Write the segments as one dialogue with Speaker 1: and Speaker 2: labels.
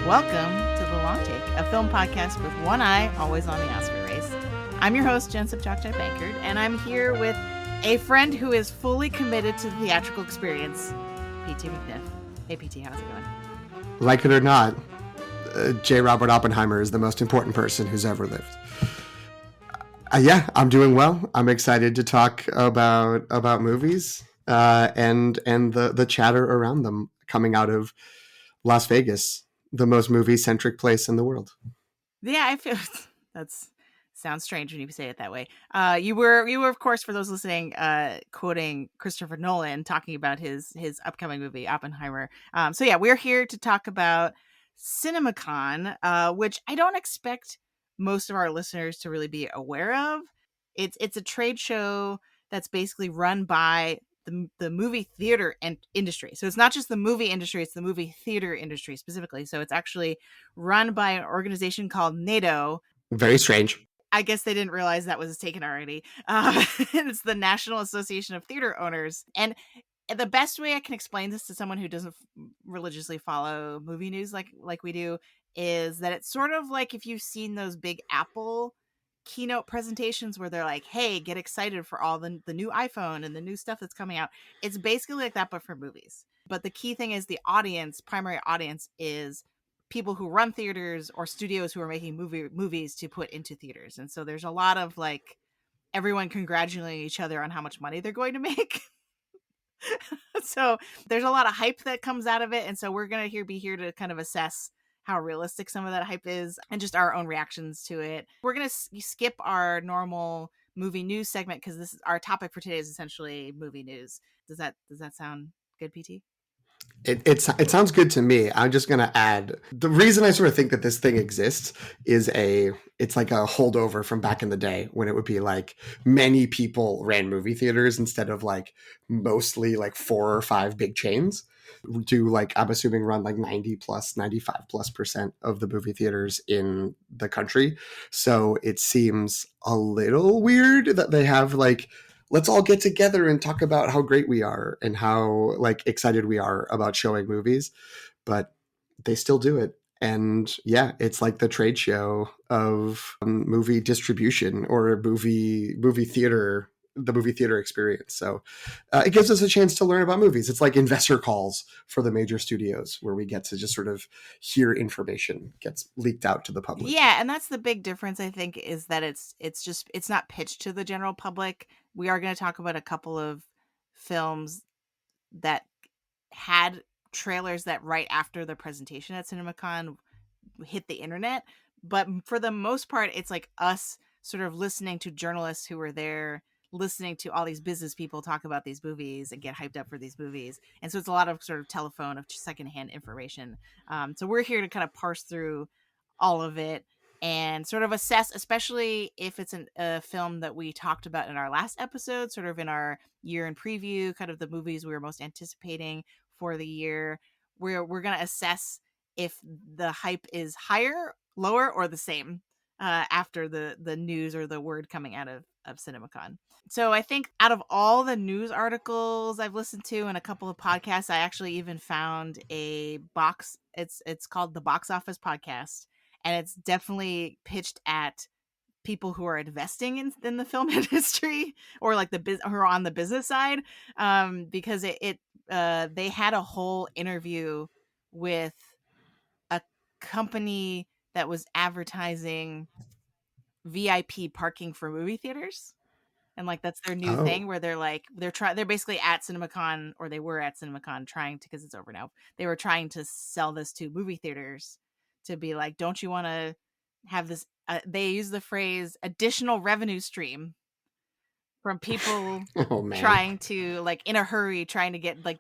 Speaker 1: Welcome to The Long Take, a film podcast with one eye always on the Oscar race. I'm your host, Jen Subchakchai Bankard, and I'm here with a friend who is fully committed to the theatrical experience, P.T. McNiff. Hey, P.T., how's it going?
Speaker 2: Like it or not, J. Robert Oppenheimer is the most important person who's ever lived. Yeah, I'm doing well. I'm excited to talk about movies and the chatter around them coming out of Las Vegas, the most movie-centric place in the world.
Speaker 1: Yeah, I feel that's sounds strange when you say it that way. You were, of course, for those listening, quoting Christopher Nolan talking about his upcoming movie Oppenheimer. So yeah, we're here to talk about CinemaCon, which I don't expect most of our listeners to really be aware of. It's a trade show that's basically run by the movie theater industry. So it's not just the movie industry, it's the movie theater industry specifically. So it's actually run by an organization called NATO.
Speaker 2: Very strange.
Speaker 1: I guess they didn't realize that was taken already. It's the National Association of Theater Owners. And the best way I can explain this to someone who doesn't religiously follow movie news like we do is that it's sort of like if you've seen those big Apple keynote presentations where they're like, hey, get excited for all the new iPhone and the new stuff that's coming out. It's basically like that, but for movies. But the key thing is the primary audience is people who run theaters or studios who are making movies to put into theaters. And so there's a lot of like everyone congratulating each other on how much money they're going to make. So there's a lot of hype that comes out of it. And so we're going to be here to kind of assess how realistic some of that hype is and just our own reactions to it. We're going to skip our normal movie news segment because this is our topic for today is essentially movie news. Does that sound good, PT?
Speaker 2: It sounds good to me. I'm just going to add the reason I sort of think that this thing exists is it's like a holdover from back in the day when it would be like many people ran movie theaters instead of like mostly like 4 or 5 big chains do like, I'm assuming run like 95+% of the movie theaters in the country. So it seems a little weird that they have like, let's all get together and talk about how great we are and how like excited we are about showing movies, but they still do it. And yeah, it's like the trade show of movie distribution or movie theater, the movie theater experience. So it gives us a chance to learn about movies. It's like investor calls for the major studios where we get to just sort of hear information gets leaked out to the public.
Speaker 1: Yeah, and that's the big difference, I think, is that it's not pitched to the general public. We are going to talk about a couple of films that had trailers that right after the presentation at CinemaCon hit the internet. But for the most part, it's like us sort of listening to journalists who were there, listening to all these business people talk about these movies and get hyped up for these movies. And so it's a lot of sort of telephone of secondhand information. So we're here to kind of parse through all of it and sort of assess, especially if it's a film that we talked about in our last episode, sort of in our year in preview, kind of the movies we were most anticipating for the year. We're going to assess if the hype is higher, lower, or the same after the news or the word coming out of CinemaCon. So I think out of all the news articles I've listened to and a couple of podcasts, I actually even found a box. It's called the Box Office Podcast, and it's definitely pitched at people who are investing in the film industry or like who are on the business side, because they had a whole interview with a company that was advertising VIP parking for movie theaters. And like that's their new thing where they're basically at CinemaCon, or they were at CinemaCon trying to, because it's over now, they were trying to sell this to movie theaters to be like, don't you want to have this they use the phrase additional revenue stream from people trying to like in a hurry trying to get like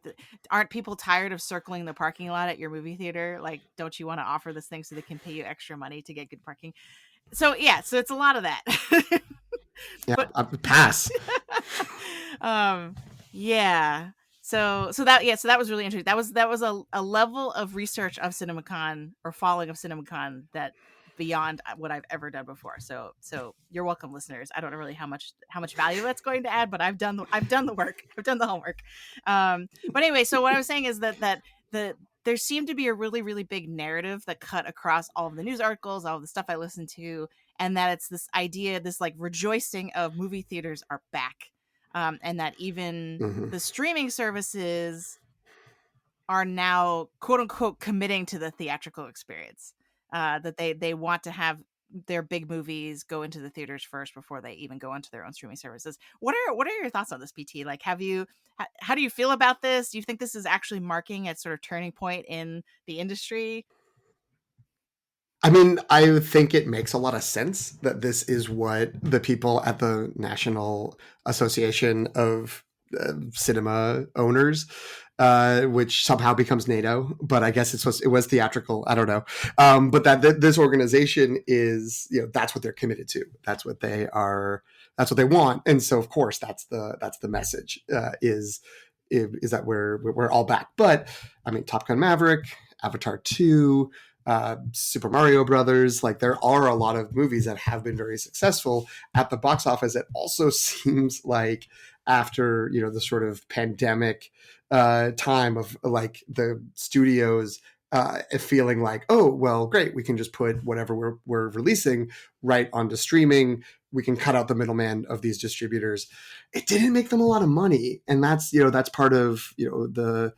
Speaker 1: aren't people tired of circling the parking lot at your movie theater? Like, don't you want to offer this thing so they can pay you extra money to get good parking? So yeah, so it's a lot of that.
Speaker 2: Yeah, pass.
Speaker 1: Yeah. So that was really interesting. That was a level of research of CinemaCon or following of CinemaCon that beyond what I've ever done before. So you're welcome, listeners. I don't know really how much value that's going to add, but I've done the work. I've done the homework. But anyway, so what I was saying is that there seemed to be a really, really big narrative that cut across all of the news articles, all of the stuff I listened to, and that it's this idea, this like rejoicing of movie theaters are back, and that even
Speaker 2: Hmm.
Speaker 1: the streaming services are now quote unquote committing to the theatrical experience. That they want to have their big movies go into the theaters first before they even go onto their own streaming services. What are your thoughts on this, PT? Like, how do you feel about this? Do you think this is actually marking a sort of turning point in the industry?
Speaker 2: I mean, I think it makes a lot of sense that this is what the people at the National Association of Cinema Owners, which somehow becomes NATO, but I guess it was theatrical. I don't know, but this organization is, that's what they're committed to. That's what they are. That's what they want, and so of course that's the message, is that we're all back. But I mean, Top Gun Maverick, Avatar 2, Super Mario Brothers. Like, there are a lot of movies that have been very successful at the box office. It also seems like after the sort of pandemic time of like the studios feeling like, oh well, great, we can just put whatever we're releasing right onto streaming. We can cut out the middleman of these distributors. It didn't make them a lot of money, and that's part of the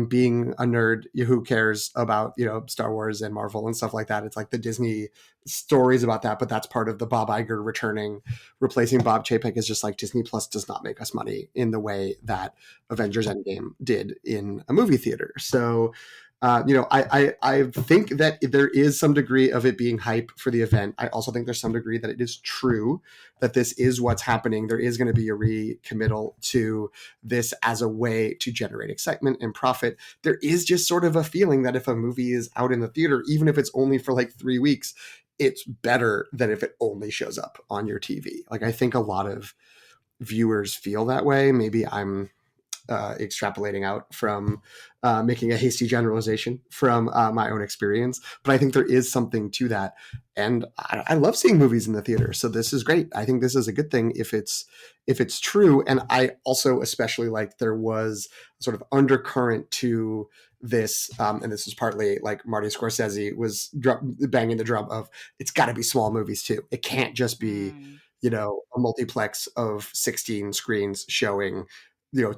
Speaker 2: being a nerd who cares about Star Wars and Marvel and stuff like that. It's like the Disney stories about that, but that's part of the Bob Iger returning, replacing Bob Chapek, is just like Disney Plus does not make us money in the way that Avengers Endgame did in a movie theater. So I think that there is some degree of it being hype for the event. I also think there's some degree that it is true that this is what's happening. There is going to be a recommittal to this as a way to generate excitement and profit. There is just sort of a feeling that if a movie is out in the theater, even if it's only for like 3 weeks, it's better than if it only shows up on your TV. Like, I think a lot of viewers feel that way. Maybe I'm extrapolating out from making a hasty generalization from my own experience, but I think there is something to that, and I love seeing movies in the theater. So this is great. I think this is a good thing if it's true, and I also especially like there was sort of undercurrent to this, and this is partly like Marty Scorsese was banging the drum of it's got to be small movies too. It can't just be
Speaker 1: Mm.
Speaker 2: a multiplex of 16 screens showing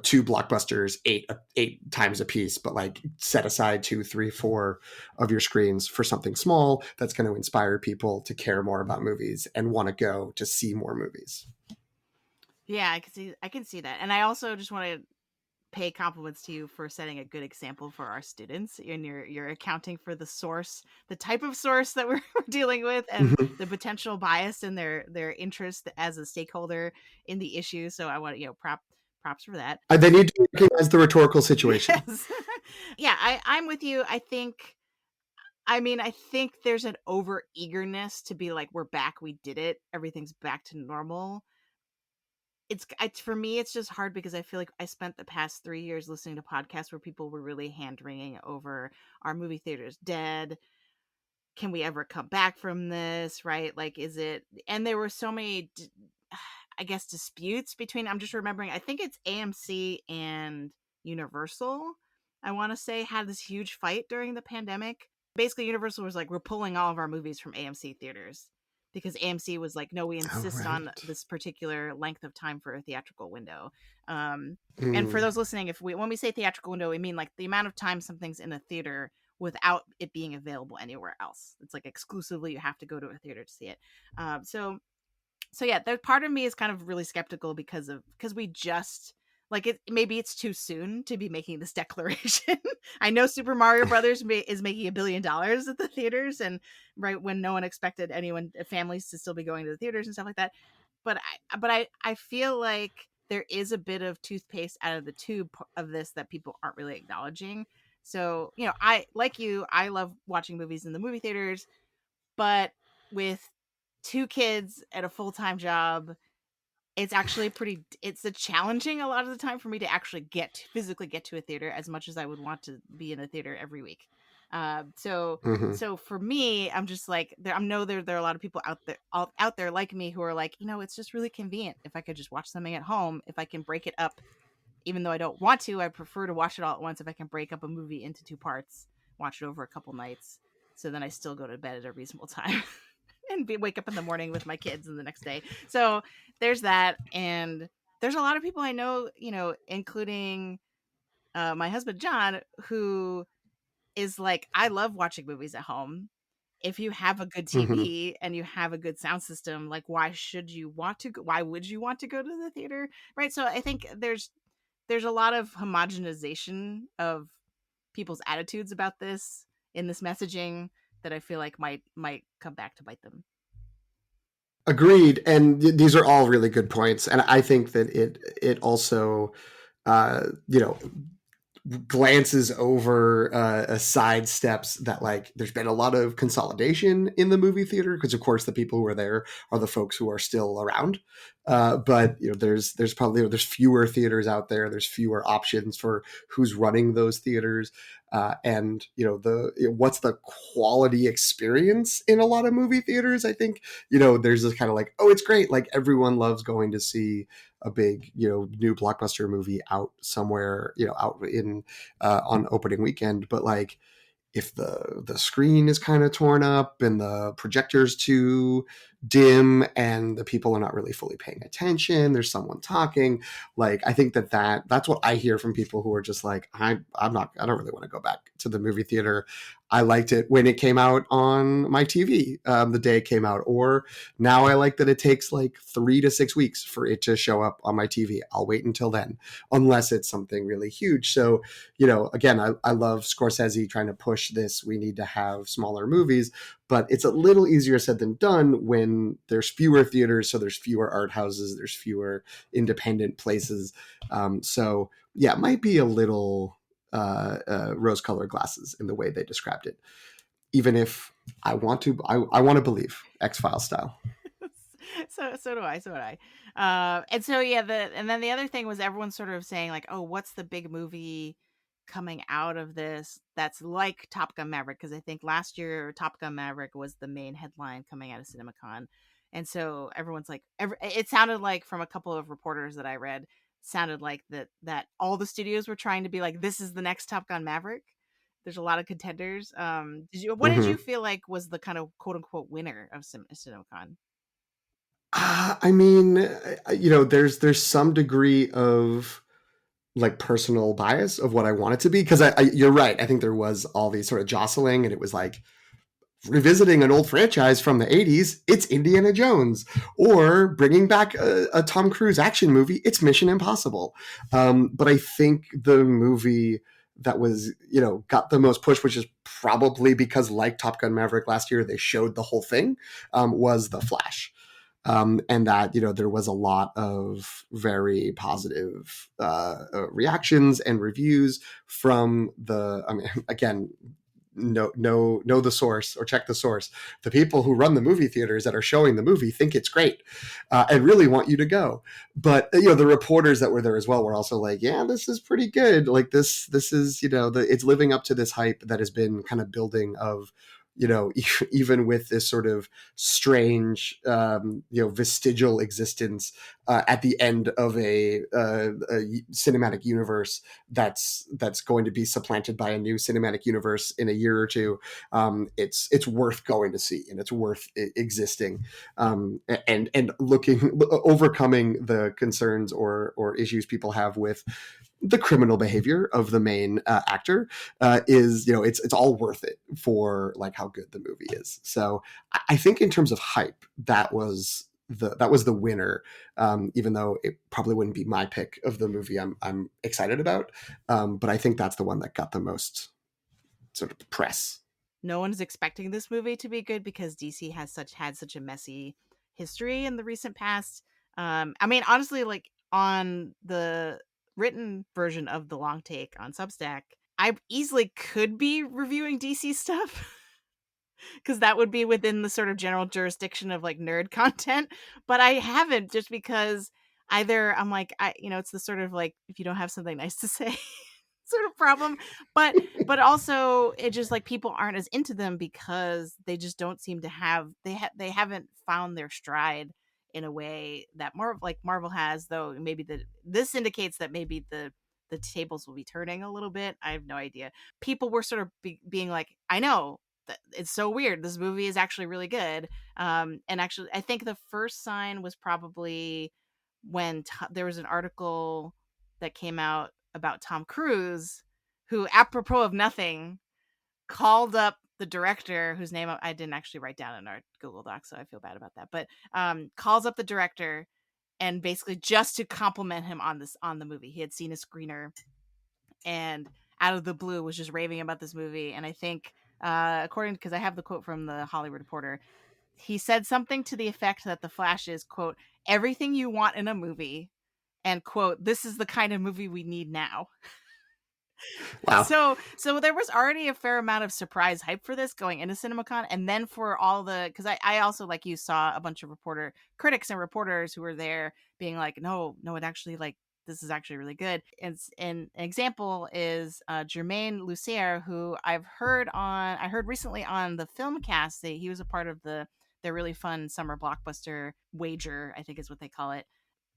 Speaker 2: two blockbusters, eight times a piece, but like set aside 2, 3, 4 of your screens for something small that's going to inspire people to care more about movies and want to go to see more movies.
Speaker 1: Yeah, I can see that. And I also just want to pay compliments to you for setting a good example for our students, and you're accounting for the source, the type of source that we're dealing with, and
Speaker 2: Mm-hmm.
Speaker 1: the potential bias in their interest as a stakeholder in the issue. So I want to, props for that.
Speaker 2: They need to recognize the rhetorical situation.
Speaker 1: Yes. Yeah, I'm with you. I think there's an over eagerness to be like, we're back, we did it, everything's back to normal. For me, it's just hard because I feel like I spent the past 3 years listening to podcasts where people were really hand wringing over, our movie theaters dead? Can we ever come back from this? Right? Like, is it? And there were so many, I guess, disputes between. I'm just remembering. I think it's AMC and Universal. I want to say had this huge fight during the pandemic. Basically, Universal was like, we're pulling all of our movies from AMC theaters because AMC was like, no, we
Speaker 2: All
Speaker 1: insist on
Speaker 2: right.
Speaker 1: this particular length of time for a theatrical window. Um, and for
Speaker 2: Mm,
Speaker 1: those listening, when we say theatrical window, we mean like the amount of time something's in a theater without it being available anywhere else. It's like exclusively you have to go to a theater to see it. So yeah, that part of me is kind of really skeptical because we just like it. Maybe it's too soon to be making this declaration. I know Super Mario Brothers is making $1 billion at the theaters, and right when no one expected anyone, families, to still be going to the theaters and stuff like that. But I feel like there is a bit of toothpaste out of the tube of this that people aren't really acknowledging. So I like you. I love watching movies in the movie theaters, but with two kids and a full-time job, it's a challenging a lot of the time for me to actually physically get to a theater as much as I would want to be in a theater every week. So
Speaker 2: mhm.
Speaker 1: so for me, I'm just like, I know there are a lot of people out there like me who are like, it's just really convenient if I could just watch something at home, if I can break it up even though I don't want to, I prefer to watch it all at once if I can break up a movie into two parts, watch it over a couple nights. So then I still go to bed at a reasonable time and wake up in the morning with my kids and the next day. So there's that. And there's a lot of people I know, including my husband, John, who is like, I love watching movies at home. If you have a good
Speaker 2: Hmm.
Speaker 1: TV and you have a good sound system, like why would you want to go to the theater? Right. So I think there's a lot of homogenization of people's attitudes about this in this messaging that I feel like might come back to bite them.
Speaker 2: Agreed, and these are all really good points, and I think that it also, you know, glances over side steps that, like, there's been a lot of consolidation in the movie theater because of course the people who are there are the folks who are still around, but there's probably there's fewer theaters out there, there's fewer options for who's running those theaters, and what's the quality experience in a lot of movie theaters. I think there's this kind of like, oh, it's great, like everyone loves going to see a big new blockbuster movie out somewhere, out in on opening weekend, but like if the screen is kind of torn up and the projector's too dim and the people are not really fully paying attention, there's someone talking, like I think that's what I hear from people who are just like, I don't really want to go back to the movie theater. I liked it when it came out on my TV, the day it came out, or now I like that it takes like 3 to 6 weeks for it to show up on my TV. I'll wait until then, unless it's something really huge. So again, I love Scorsese trying to push this. We need to have smaller movies, but it's a little easier said than done when there's fewer theaters. So there's fewer art houses, there's fewer independent places. So yeah, it might be a little rose colored glasses in the way they described it. Even if I want to believe X-Files style.
Speaker 1: So do I. So do I. And so yeah, and then the other thing was everyone sort of saying like, oh, what's the big movie coming out of this that's like Top Gun Maverick? Because I think last year Top Gun Maverick was the main headline coming out of CinemaCon, and so everyone's like, it sounded like from a couple of reporters that I read, sounded like that all the studios were trying to be like, this is the next Top Gun Maverick. There's a lot of contenders. What did you
Speaker 2: Mm-hmm.
Speaker 1: feel like was the kind of quote unquote winner of CinemaCon?
Speaker 2: I mean, there's some degree of like personal bias of what I want it to be, because you're right. I think there was all these sort of jostling, and it was like revisiting an old franchise from the 80s. It's Indiana Jones, or bringing back a Tom Cruise action movie. It's Mission Impossible. But I think the movie that was got the most push, which is probably because, like Top Gun Maverick last year, they showed the whole thing, was The Flash. And that there was a lot of very positive reactions and reviews from the. I mean, again, know the source or check the source. The people who run the movie theaters that are showing the movie think it's great, and really want you to go. But the reporters that were there as well were also like, yeah, this is pretty good. Like this is it's living up to this hype that has been kind of building of even with this sort of strange, vestigial existence at the end of a cinematic universe that's going to be supplanted by a new cinematic universe in a year or two. It's worth going to see, and it's worth existing, and overcoming the concerns or issues people have with the criminal behavior of the main actor, is it's all worth it for like how good the movie is. So I think in terms of hype, that was the winner, even though it probably wouldn't be my pick of the movie I'm excited about. But I think that's the one that got the most sort of press.
Speaker 1: No one's expecting this movie to be good because DC has had such a messy history in the recent past. I mean, honestly, like on the written version of the long take on Substack, I easily could be reviewing DC stuff because that would be within the sort of general jurisdiction of like nerd content, but I haven't, just because either I'm like, it's the sort of like, if you don't have something nice to say sort of problem, but also it just like people aren't as into them because they just don't seem to have they haven't found their stride in a way that Marvel has, though maybe this indicates that maybe the tables will be turning a little bit. I have no idea. People were sort of being like, I know that it's so weird. This movie is actually really good. And actually, I think the first sign was probably when there was an article that came out about Tom Cruise, who, apropos of nothing, called up the director, whose name I didn't actually write down in our Google Doc, so I feel bad about that. But calls up the director and basically just to compliment him on the movie. He had seen a screener and out of the blue was just raving about this movie. And I think, according, because I have the quote from the Hollywood Reporter, he said something to the effect that The Flash is, quote, everything you want in a movie, and, quote, this is the kind of movie we need now.
Speaker 2: Wow.
Speaker 1: So there was already a fair amount of surprise hype for this going into CinemaCon, and then for all the, because I also, like you, saw a bunch of critics and reporters who were there being like, no, it actually, like, this is actually really good. And an example is Jermaine Lucier, who I heard recently on the Filmcast. He was a part of their really fun summer blockbuster wager, I think is what they call it,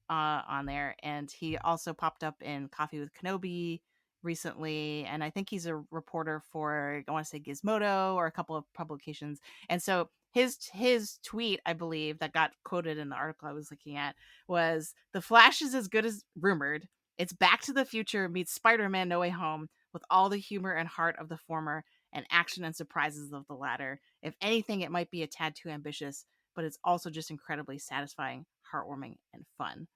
Speaker 1: on there. And he also popped up in Coffee with Kenobi recently, and I think he's a reporter for, I want to say, Gizmodo or a couple of publications. And so his tweet, I believe, that got quoted in the article I was looking at was, "The Flash is as good as rumored. It's Back to the Future meets Spider-Man No Way Home with all the humor and heart of the former and action and surprises of the latter. If anything, it might be a tad too ambitious, but it's also just incredibly satisfying, heartwarming, and fun."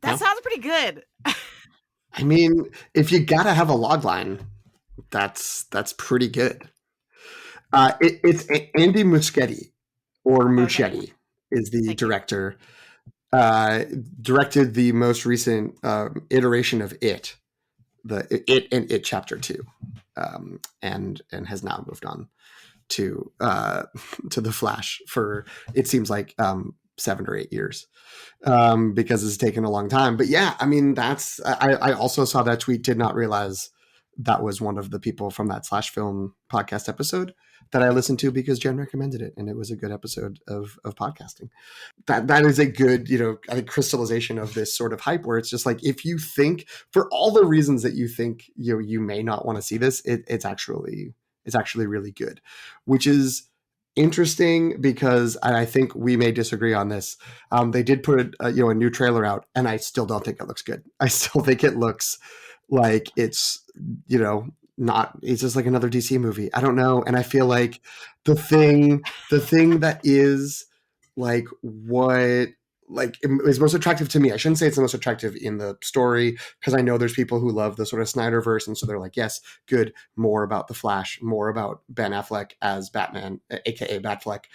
Speaker 1: That
Speaker 2: Yeah.
Speaker 1: sounds pretty good.
Speaker 2: I mean, if you gotta have a log line, that's pretty good. It's Andy Muschietti, or
Speaker 1: Okay.
Speaker 2: Muschietti is the
Speaker 1: Thank you.
Speaker 2: director. Directed the most recent iteration of It and It Chapter 2, and has now moved on to to the Flash for, it seems like, 7 or 8 years, because it's taken a long time. But yeah, I mean, I also saw that tweet. Did not realize that was one of the people from that Slash Film podcast episode that I listened to because Jen recommended it, and it was a good episode of podcasting. That is a good, I think, crystallization of this sort of hype, where it's just like, if you think, for all the reasons that you think you may not want to see this, it's actually really good, which is interesting because I think we may disagree on this. They did put a new trailer out, and I still don't think it looks good. I still think it looks like it's, not, it's just like another DC movie. I don't know, and I feel like the thing that is, like, what, like, is most attractive to me. I shouldn't say it's the most attractive in the story, because I know there's people who love the sort of Snyderverse, and so they're like, yes, good, more about the Flash, more about Ben Affleck as Batman, aka Batfleck.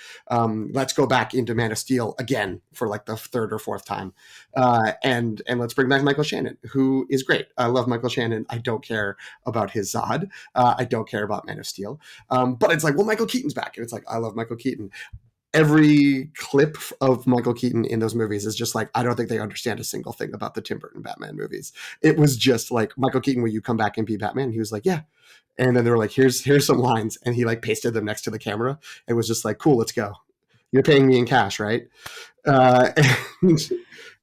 Speaker 2: Let's go back into Man of Steel again for like the third or fourth time, and let's bring back Michael Shannon, who is great. I love Michael Shannon. I don't care about his Zod. I don't care about Man of Steel. But it's like, well, Michael Keaton's back, and it's like, I love Michael Keaton. Every clip of Michael Keaton in those movies is just like, I don't think they understand a single thing about the Tim Burton Batman movies. It was just like, Michael Keaton, will you come back and be Batman? He was like, yeah. And then they were like, here's some lines, and he like pasted them next to the camera. It was just like, cool, let's go. You're paying me in cash, right? And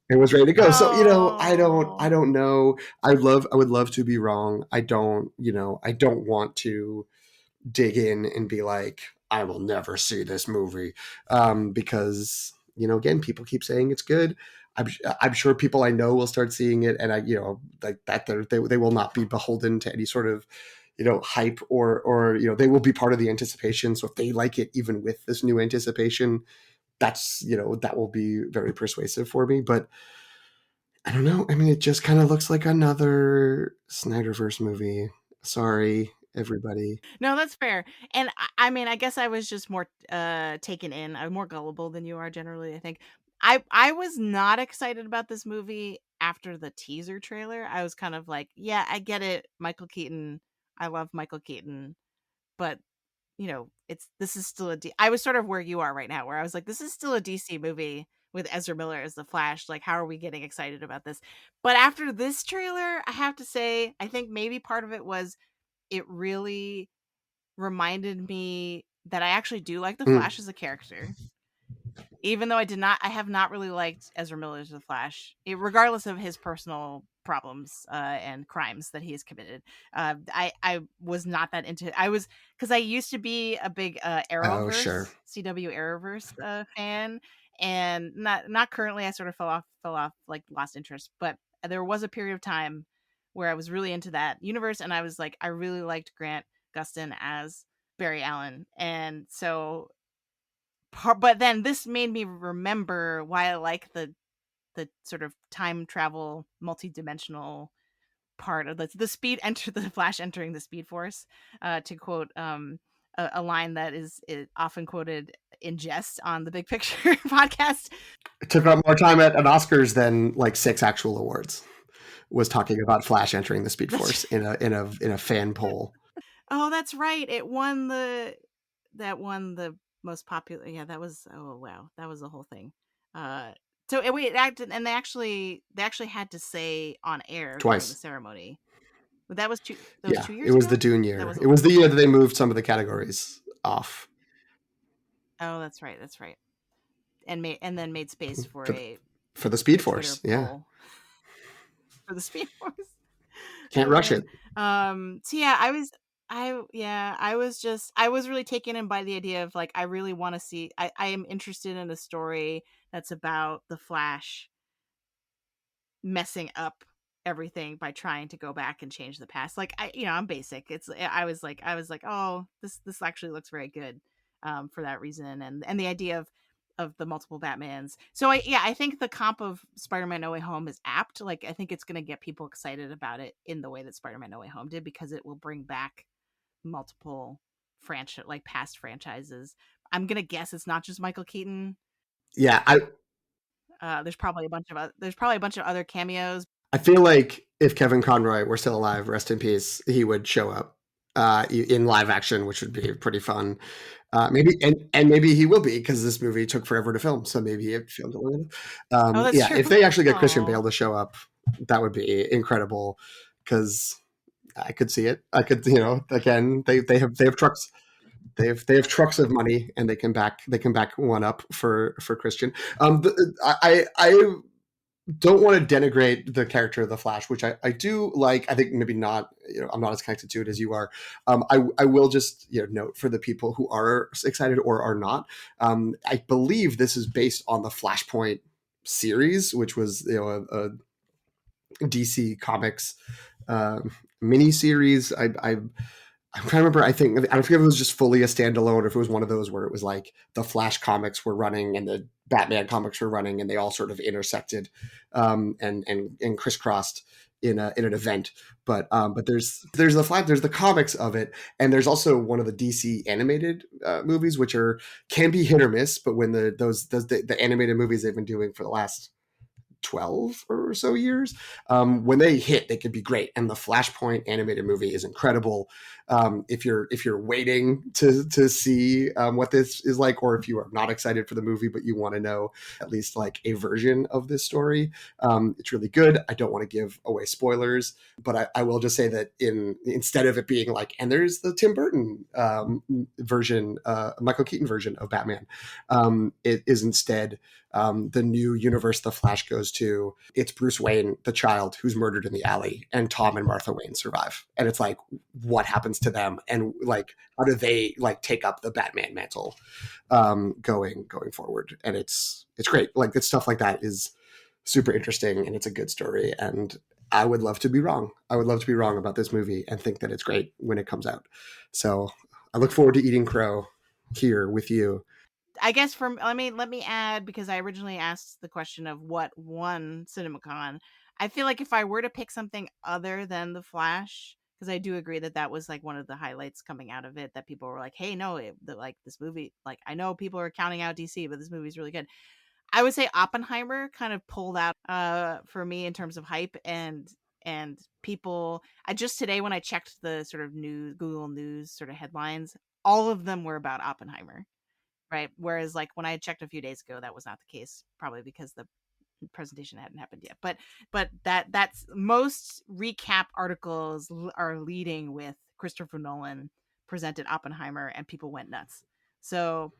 Speaker 2: it was ready to go. So, I
Speaker 1: Oh.
Speaker 2: don't know. I would love to be wrong. I don't want to dig in and be like, I will never see this movie, because, again, people keep saying it's good. I'm sure people I know will start seeing it, and like that, they will not be beholden to any sort of, hype, or they will be part of the anticipation. So if they like it, even with this new anticipation, that will be very persuasive for me. But I don't know. I mean, it just kind of looks like another Snyderverse movie. Sorry, everybody.
Speaker 1: No, that's fair. And I mean, I guess I was just more taken in. I'm more gullible than you are generally, I think. I was not excited about this movie after the teaser trailer. I was kind of like, yeah, I get it. Michael Keaton. I love Michael Keaton, but this is still I was sort of where you are right now, where I was like, this is still a DC movie with Ezra Miller as the Flash. Like, how are we getting excited about this? But after this trailer, I have to say, I think maybe part of it was, it really reminded me that I actually do like the
Speaker 2: Mm,
Speaker 1: Flash as a character. Even though I have not really liked Ezra Miller's The Flash, regardless of his personal problems and crimes that he has committed. I was not that into it. I was because I used to be a big
Speaker 2: Oh, sure.
Speaker 1: Arrowverse CW Arrowverse fan, and not currently. I sort of fell off, like lost interest. But there was a period of time where I was really into that universe, and I was like, I really liked Grant Gustin as Barry Allen, and so but then this made me remember why I like the sort of time travel multi-dimensional part of the speed enter the Flash entering the Speed Force, to quote a line that is often quoted in jest on the Big Picture podcast.
Speaker 2: It took up more time at an Oscars than like 6 actual awards. Was talking about Flash entering the Speed Force
Speaker 1: That's
Speaker 2: in a fan poll.
Speaker 1: oh, that's right. It won the most popular. Yeah, that was oh wow, that was the whole thing. Uh, so wait, it acted, and they actually had to say on air during the
Speaker 2: Twice.
Speaker 1: ceremony. But that was two. That was
Speaker 2: Yeah,
Speaker 1: two
Speaker 2: it
Speaker 1: years
Speaker 2: was the
Speaker 1: ago.
Speaker 2: Dune
Speaker 1: That
Speaker 2: year.
Speaker 1: was a
Speaker 2: It was
Speaker 1: long
Speaker 2: the
Speaker 1: time
Speaker 2: year
Speaker 1: ago.
Speaker 2: that they moved some of the categories off
Speaker 1: Oh, that's right. That's right. And then made space for
Speaker 2: for the,
Speaker 1: a
Speaker 2: for the Speed
Speaker 1: Twitter
Speaker 2: Force. Yeah,
Speaker 1: poll for the Speed Force.
Speaker 2: can't
Speaker 1: Oh
Speaker 2: rush
Speaker 1: man.
Speaker 2: it.
Speaker 1: So yeah, I was really taken in by the idea of like I really want to see. I am interested in a story that's about the Flash messing up everything by trying to go back and change the past. Like I'm basic. I was like, oh, this actually looks very good, for that reason, and the idea of the multiple Batmans. So I think the comp of Spider-Man No Way Home is apt. Like I think it's going to get people excited about it in the way that Spider-Man No Way Home did, because it will bring back multiple franchise, like past franchises. I'm gonna guess it's not just Michael Keaton.
Speaker 2: Yeah,
Speaker 1: There's probably a bunch of other cameos.
Speaker 2: I feel like if Kevin Conroy were still alive, rest in peace, he would show up in live action, which would be pretty fun. Maybe and maybe he will be because this movie took forever to film, so maybe it filmed a little.
Speaker 1: Oh, that's
Speaker 2: Yeah,
Speaker 1: true.
Speaker 2: if they actually get Christian
Speaker 1: Oh,
Speaker 2: Bale to show up, that would be incredible. Because I could see it. I could, again, they have trucks. They have trucks of money, and they can back one up for Christian. I don't want to denigrate the character of the Flash, which I do like. I think maybe not. I'm not as connected to it as you are. I will just note for the people who are excited or are not. I believe this is based on the Flashpoint series, which was a DC Comics mini series. I'm trying to remember. I don't forget if it was just fully a standalone, or if it was one of those where it was like the Flash comics were running and the Batman comics were running, and they all sort of intersected and crisscrossed in an event. But there's there's the comics of it, and there's also one of the DC animated movies, which can be hit or miss. But when the animated movies they've been doing for the last 12 or so years, when they hit, they could be great, and the Flashpoint animated movie is incredible. If you're waiting to see what this is like, or if you are not excited for the movie but you want to know at least like a version of this story, it's really good. I don't want to give away spoilers, but I will just say that instead of it being like, and there's the Tim Burton version, Michael Keaton version of Batman, it is instead the new universe the Flash goes to. It's Bruce Wayne, the child who's murdered in the alley, and Tom and Martha Wayne survive. And it's like, what happens to them, and like, how do they like take up the Batman mantle going forward? And it's great. Like, it's stuff like that is super interesting, and it's a good story. And I would love to be wrong. I would love to be wrong about this movie and think that it's great when it comes out. So I look forward to eating crow here with you.
Speaker 1: I guess let me add, because I originally asked the question of what won CinemaCon. I feel like if I were to pick something other than The Flash, because I do agree that that was like one of the highlights coming out of it, that people were like, "Hey, no, like this movie, like I know people are counting out DC, but this movie's really good." I would say Oppenheimer kind of pulled out for me in terms of hype, and people. I just today, when I checked the sort of news Google News sort of headlines, all of them were about Oppenheimer. Right. Whereas, like, when I had checked a few days ago, that was not the case, probably because the presentation hadn't happened yet. But that's most recap articles are leading with Christopher Nolan presented Oppenheimer and people went nuts. So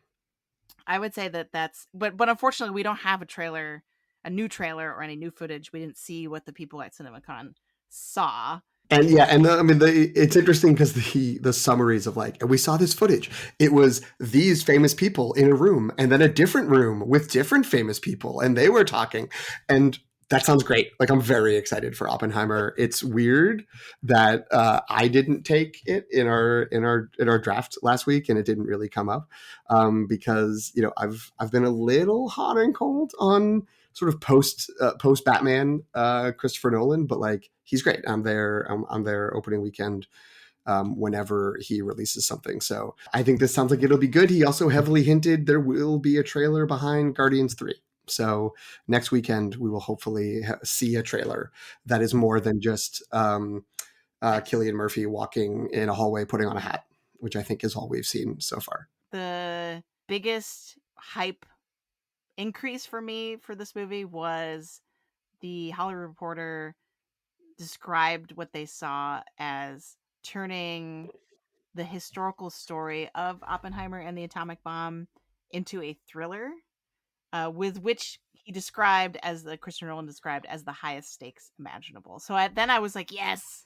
Speaker 1: I would say that that's, but unfortunately we don't have a trailer, a new trailer or any new footage. We didn't see what the people at CinemaCon saw.
Speaker 2: And yeah, and I mean, it's interesting because the summaries of like, and we saw this footage. It was these famous people in a room, and then a different room with different famous people, and they were talking, and that sounds great. Like, I'm very excited for Oppenheimer. It's weird that I didn't take it in our draft last week, and it didn't really come up because I've been a little hot and cold on sort of post Batman Christopher Nolan, but like he's great. I'm there opening weekend whenever he releases something. So I think this sounds like it'll be good. He also heavily hinted there will be a trailer behind Guardians 3. So next weekend we will hopefully see a trailer that is more than just Cillian Murphy walking in a hallway putting on a hat, which I think is all we've seen so far.
Speaker 1: The biggest hype increase for me for this movie was the Hollywood Reporter described what they saw as turning the historical story of Oppenheimer and the atomic bomb into a thriller, with which he described as the Christopher Nolan described as the highest stakes imaginable. So then I was like, yes,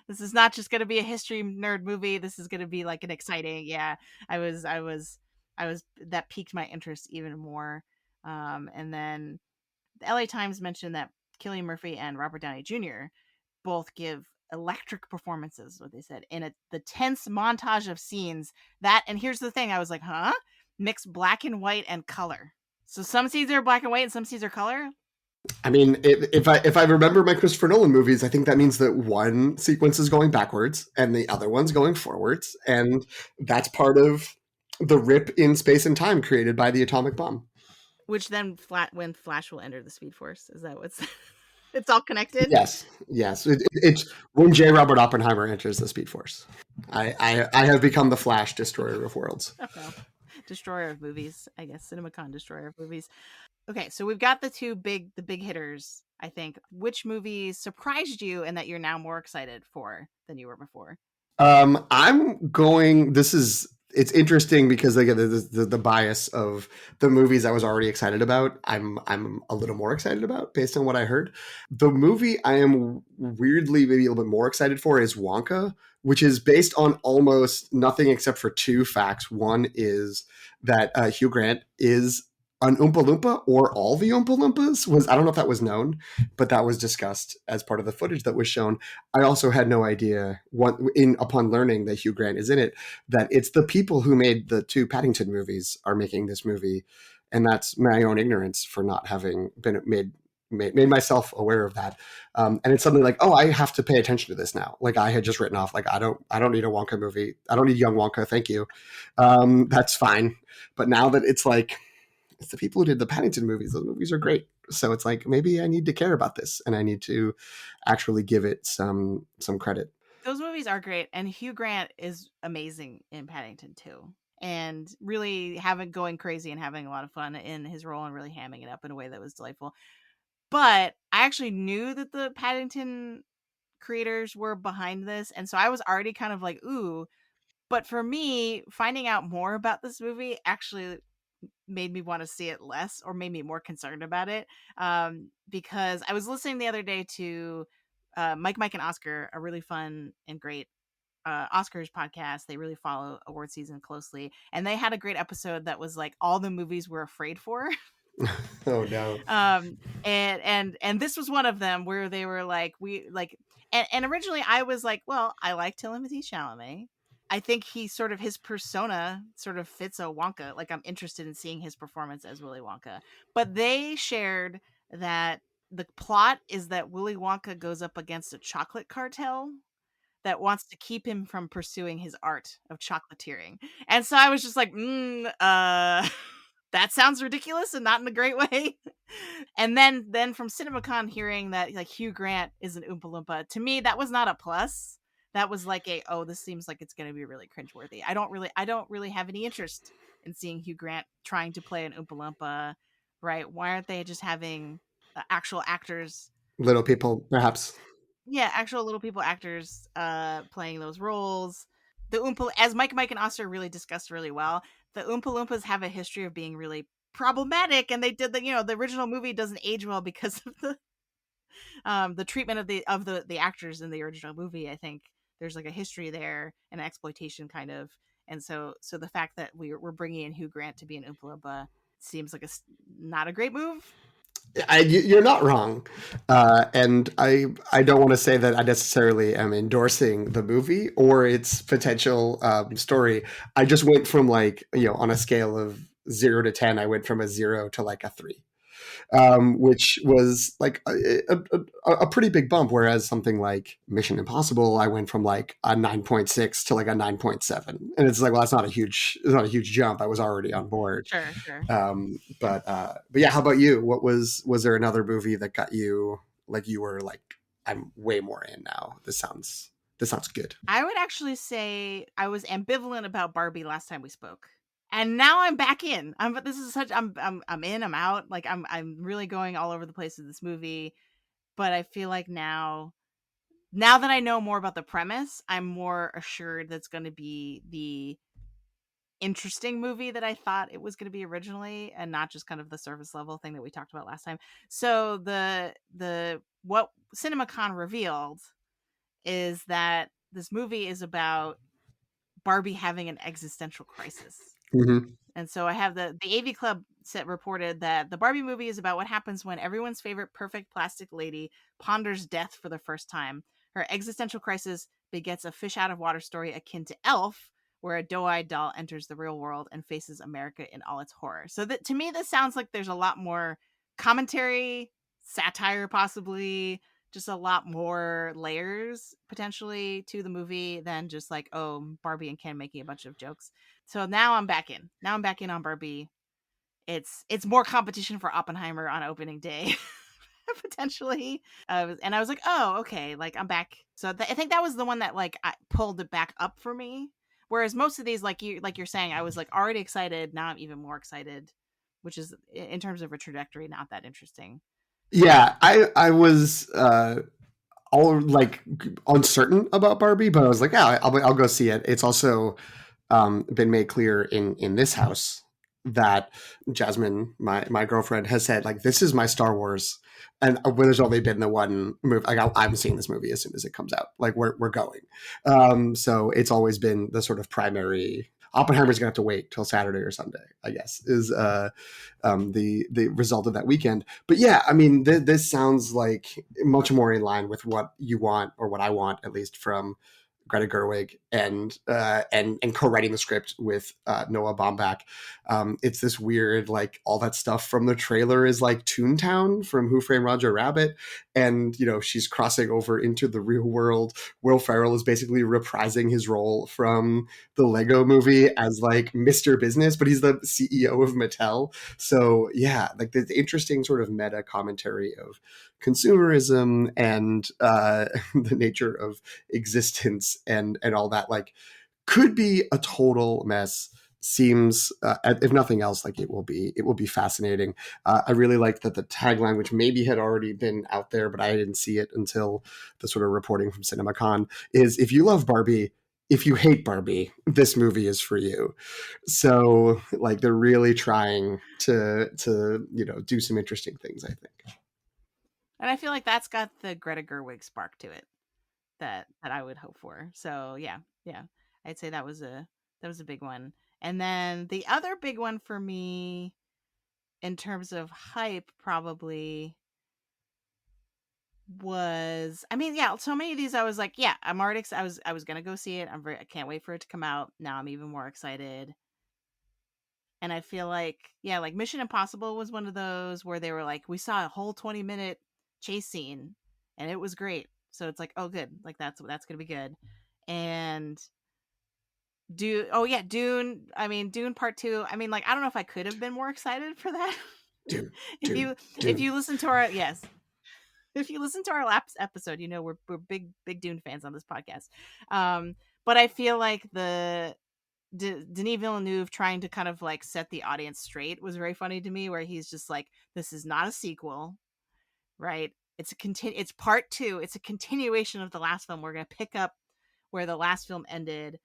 Speaker 1: this is not just going to be a history nerd movie. This is going to be like an exciting, yeah. I was that piqued my interest even more. And then the LA Times mentioned that Cillian Murphy and Robert Downey Jr. both give electric performances, what they said, in the tense montage of scenes that, and here's the thing, I was like, huh? Mix black and white and color. So some scenes are black and white and some scenes are color.
Speaker 2: I mean, if I remember my Christopher Nolan movies, I think that means that one sequence is going backwards and the other one's going forwards, and that's part of the rip in space and time created by the atomic bomb.
Speaker 1: Which then when Flash will enter the Speed Force. Is that what's it's all connected?
Speaker 2: Yes, yes. It's when J. Robert Oppenheimer enters the Speed Force. I have become the Flash, destroyer of worlds.
Speaker 1: Oh, well. Destroyer of movies, I guess. CinemaCon destroyer of movies. Okay, so we've got the big hitters, I think. Which movies surprised you and that you're now more excited for than you were before?
Speaker 2: I'm going. It's interesting because again, the bias of the movies I was already excited about. I'm a little more excited about based on what I heard. The movie I am weirdly maybe a little bit more excited for is Wonka, which is based on almost nothing except for two facts. One is that Hugh Grant is an Oompa Loompa, or all the Oompa Loompas. I don't know if that was known, but that was discussed as part of the footage that was shown. I also had no idea upon learning that Hugh Grant is in it, that it's the people who made the two Paddington movies are making this movie, and that's my own ignorance for not having been made myself aware of that. And it's suddenly like, oh, I have to pay attention to this now. Like I had just written off, like I don't need a Wonka movie. I don't need young Wonka. Thank you. That's fine. But now that it's like it's the people who did the Paddington movies. Those movies are great. So it's like maybe I need to care about this and I need to actually give it some credit.
Speaker 1: Those movies are great, and Hugh Grant is amazing in Paddington too. And really having going crazy and having a lot of fun in his role and really hamming it up in a way that was delightful. But I actually knew that the Paddington creators were behind this, and so I was already kind of like, ooh. But for me, finding out more about this movie actually made me want to see it less or made me more concerned about it, because I was listening the other day to Mike and Oscar, a really fun and great Oscars podcast. They really follow award season closely, and they had a great episode that was like all the movies we're afraid for.
Speaker 2: Oh no.
Speaker 1: And this was one of them where they were like, we like, and originally I was like, well, I like Timothée Chalamet. I think he sort of his persona sort of fits a Wonka. Like I'm interested in seeing his performance as Willy Wonka. But they shared that the plot is that Willy Wonka goes up against a chocolate cartel that wants to keep him from pursuing his art of chocolatiering. And so I was just like, that sounds ridiculous and not in a great way. And then from CinemaCon hearing that like Hugh Grant is an Oompa Loompa, to me that was not a plus. That was like this seems like it's going to be really cringeworthy. I don't really have any interest in seeing Hugh Grant trying to play an Oompa Loompa, right? Why aren't they just having actual actors,
Speaker 2: Little people, perhaps.
Speaker 1: yeah, actual little people actors playing those roles? the Oompa, as Mike and Oster really discussed really well, the Oompa Loompas have a history of being really problematic, and they did the, the original movie doesn't age well because of the treatment of the actors in the original movie. I think there's like a history there, an exploitation kind of, and so the fact that we're bringing in Hugh Grant to be an Oompa Loompa seems like not a great move.
Speaker 2: You're not wrong, and I don't want to say that I necessarily am endorsing the movie or its potential story. I just went from like on a scale of 0 to 10, I went from a 0 to like a 3, which was like a pretty big bump. Whereas something like Mission Impossible, I went from like a 9.6 to like a 9.7, and it's like, well, it's not a huge jump. I was already on board.
Speaker 1: Sure, sure.
Speaker 2: But yeah, how about you? Was there another movie that got you like you were like, I'm way more in now. This sounds good.
Speaker 1: I would actually say I was ambivalent about Barbie last time we spoke. And now I'm back in. I'm in, I'm out. Like I'm really going all over the place with this movie, but I feel like now that I know more about the premise, I'm more assured that's going to be the interesting movie that I thought it was going to be originally, and not just kind of the surface level thing that we talked about last time. So the what CinemaCon revealed is that this movie is about Barbie having an existential crisis.
Speaker 2: Mm-hmm.
Speaker 1: And so I have the AV Club set reported that the Barbie movie is about what happens when everyone's favorite perfect plastic lady ponders death for the first time. Her existential crisis begets a fish out of water story akin to Elf, where a doe-eyed doll enters the real world and faces America in all its horror. So that, to me, this sounds like there's a lot more commentary, satire, possibly just a lot more layers potentially to the movie than just like, oh, Barbie and Ken making a bunch of jokes. So now I'm back in. Now I'm back in on Barbie. It's more competition for Oppenheimer on opening day. Potentially, and I was like, oh, okay, like I'm back. So I think that was the one that like pulled it back up for me. Whereas most of these, like you're saying, I was like already excited. Now I'm even more excited, which is in terms of a trajectory not that interesting.
Speaker 2: Yeah, I was all like uncertain about Barbie, but I was like, yeah, I'll go see it. It's also been made clear in this house that Jasmine, my girlfriend, has said like, this is my Star Wars, and there's only been the one movie. Like, I'm seeing this movie as soon as it comes out. Like, we're going. So it's always been the sort of primary. Oppenheimer's gonna have to wait till Saturday or Sunday, I guess, is the result of that weekend. But yeah, I mean, this sounds like much more in line with what you want, or what I want, at least, from Greta Gerwig, and co-writing the script with Noah Baumbach. It's this weird, like, all that stuff from the trailer is like Toontown from Who Framed Roger Rabbit, and she's crossing over into the real world. Will Ferrell is basically reprising his role from the Lego Movie as like Mr. Business, but he's the CEO of Mattel. So yeah, like the interesting sort of meta commentary of consumerism and the nature of existence and all that, like, could be a total mess. Seems if nothing else, like it will be fascinating. I really like that the tagline, which maybe had already been out there but I didn't see it until the sort of reporting from CinemaCon, is, if you love Barbie, if you hate Barbie, this movie is for you. So like, they're really trying to do some interesting things, I think.
Speaker 1: And I feel like that's got the Greta Gerwig spark to it that I would hope for. So yeah, yeah, I'd say that was a big one. And then the other big one for me in terms of hype probably was, I mean, yeah, so many of these I was like, yeah, I'm already I was gonna go see it. I can't wait for it to come out. Now I'm even more excited. And I feel like, yeah, like Mission Impossible was one of those where they were like, we saw a whole 20-minute chase scene and it was great. So it's like, oh good, like that's gonna be good. And oh yeah, Dune. I mean, Dune Part Two. I mean, like, I don't know if I could have been more excited for that.
Speaker 2: Dune,
Speaker 1: if
Speaker 2: Dune,
Speaker 1: you if
Speaker 2: Dune.
Speaker 1: you listen to our yes, if you listen to our last episode, we're big Dune fans on this podcast. Um, but I feel like the Denis Villeneuve trying to kind of like set the audience straight was very funny to me, where he's just like, this is not a sequel, right? It's part two. It's a continuation of the last film. We're going to pick up where the last film ended.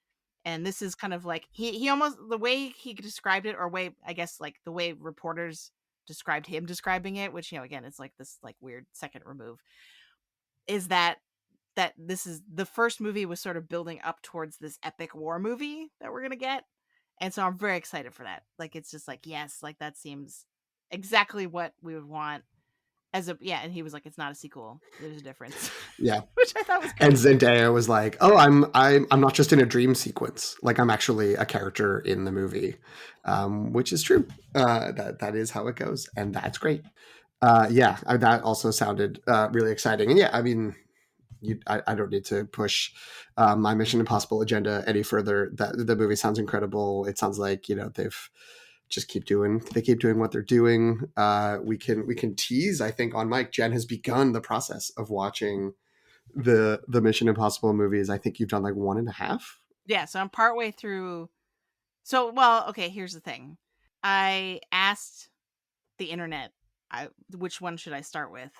Speaker 1: And this is kind of like he almost the way he described it, or way I guess like the way reporters described him describing it, which again it's like this like weird second remove, is that this is the first movie was sort of building up towards this epic war movie that we're gonna get, and so I'm very excited for that. Like it's just like yes, like that seems exactly what we would want as a and he was like it's not a sequel, there's a difference,
Speaker 2: Yeah.
Speaker 1: which I thought was
Speaker 2: And
Speaker 1: great.
Speaker 2: Zendaya was like, "Oh, I'm not just in a dream sequence. Like I'm actually a character in the movie," which is true. That is how it goes, and that's great. Yeah, that also sounded really exciting. And yeah, I mean, I don't need to push my Mission Impossible agenda any further. That the movie sounds incredible. It sounds like they've just keep doing what they're doing. We can tease. I think on Mike, Jen has begun the process of watching the Mission Impossible movies. I think you've done like one and a half.
Speaker 1: Yeah, so I'm partway through. So, well, okay, here's the thing. I asked the internet, which one should I start with?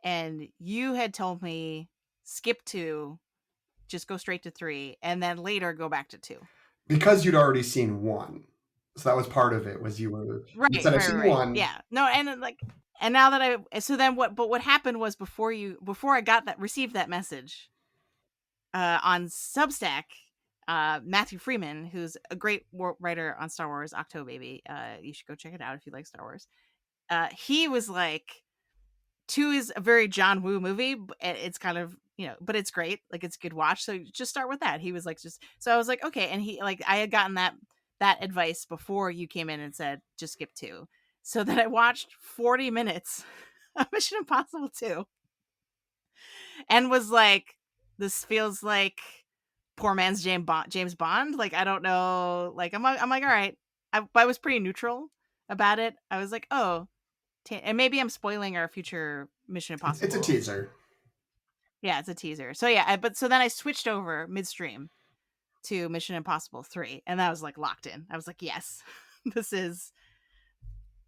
Speaker 1: And you had told me skip 2, just go straight to 3, and then later go back to 2.
Speaker 2: Because you'd already seen one. So that was part of it. Was you
Speaker 1: Right,
Speaker 2: said I've
Speaker 1: right,
Speaker 2: seen
Speaker 1: right.
Speaker 2: one.
Speaker 1: Yeah. No, and like and now that so then what happened was before I got that received that message on Substack, Matthew Freeman, who's a great writer on Star Wars, Octo Baby, you should go check it out if you like Star Wars. He was like, 2 is a very John Woo movie. It's kind of, but it's great. Like it's a good watch. So just start with that. He was like, just, so I was like, okay. And he, like, I had gotten that advice before you came in and said, just skip 2. So then I watched 40 minutes of Mission Impossible 2 and was like, this feels like poor man's James Bond. Like, I don't know. Like, I'm like, all right. I was pretty neutral about it. I was like, oh, and maybe I'm spoiling our future Mission
Speaker 2: It's a
Speaker 1: Impossible.
Speaker 2: teaser.
Speaker 1: Yeah, it's a teaser. So yeah, but so then I switched over midstream to Mission Impossible 3, and that was like locked in. I was like, yes, this is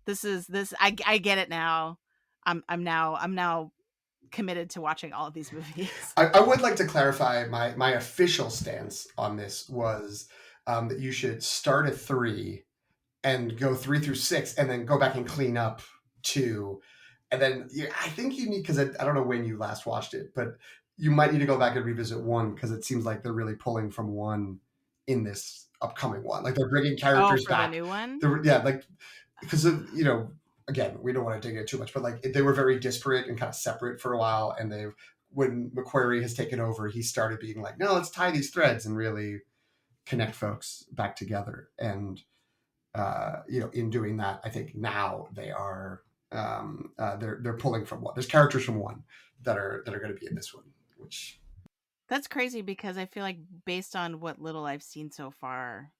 Speaker 1: this. I get it now. I'm now committed to watching all of these movies.
Speaker 2: I would like to clarify my official stance on this was that you should start at 3 and go 3 through 6 and then go back and clean up 2. And then I think you need, because I don't know when you last watched it, but you might need to go back and revisit 1 because it seems like they're really pulling from 1 in this upcoming one. Like they're bringing
Speaker 1: Oh,
Speaker 2: characters
Speaker 1: for the
Speaker 2: back.
Speaker 1: new one.
Speaker 2: Yeah, like because of again, we don't want to dig into too much, but like they were very disparate and kind of separate for a while, and they've when McQuarrie has taken over, he started being like, no, let's tie these threads and really connect folks back together. And in doing that, I think now they are they're pulling from 1. There's characters from 1 that are going to be in this one, which
Speaker 1: That's crazy because I feel like based on what little I've seen so far,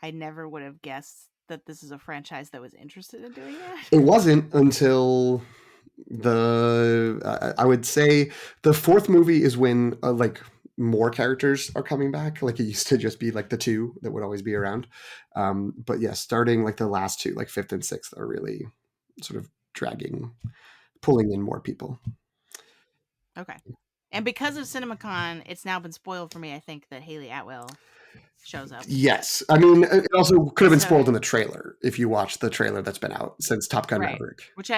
Speaker 1: I never would have guessed that this is a franchise that was interested in doing that.
Speaker 2: it wasn't until I would say the 4th movie is when like more characters are coming back. Like it used to just be like the 2 that would always be around. But yeah, starting like the last 2, like 5th and 6th, are really sort of pulling in more people.
Speaker 1: Okay. And because of CinemaCon, it's now been spoiled for me, I think, that Haley Atwell shows up.
Speaker 2: Yes, I mean it also could have been
Speaker 1: So
Speaker 2: spoiled in the trailer if you watch the trailer that's been out since Top Gun
Speaker 1: right.
Speaker 2: Maverick.
Speaker 1: Which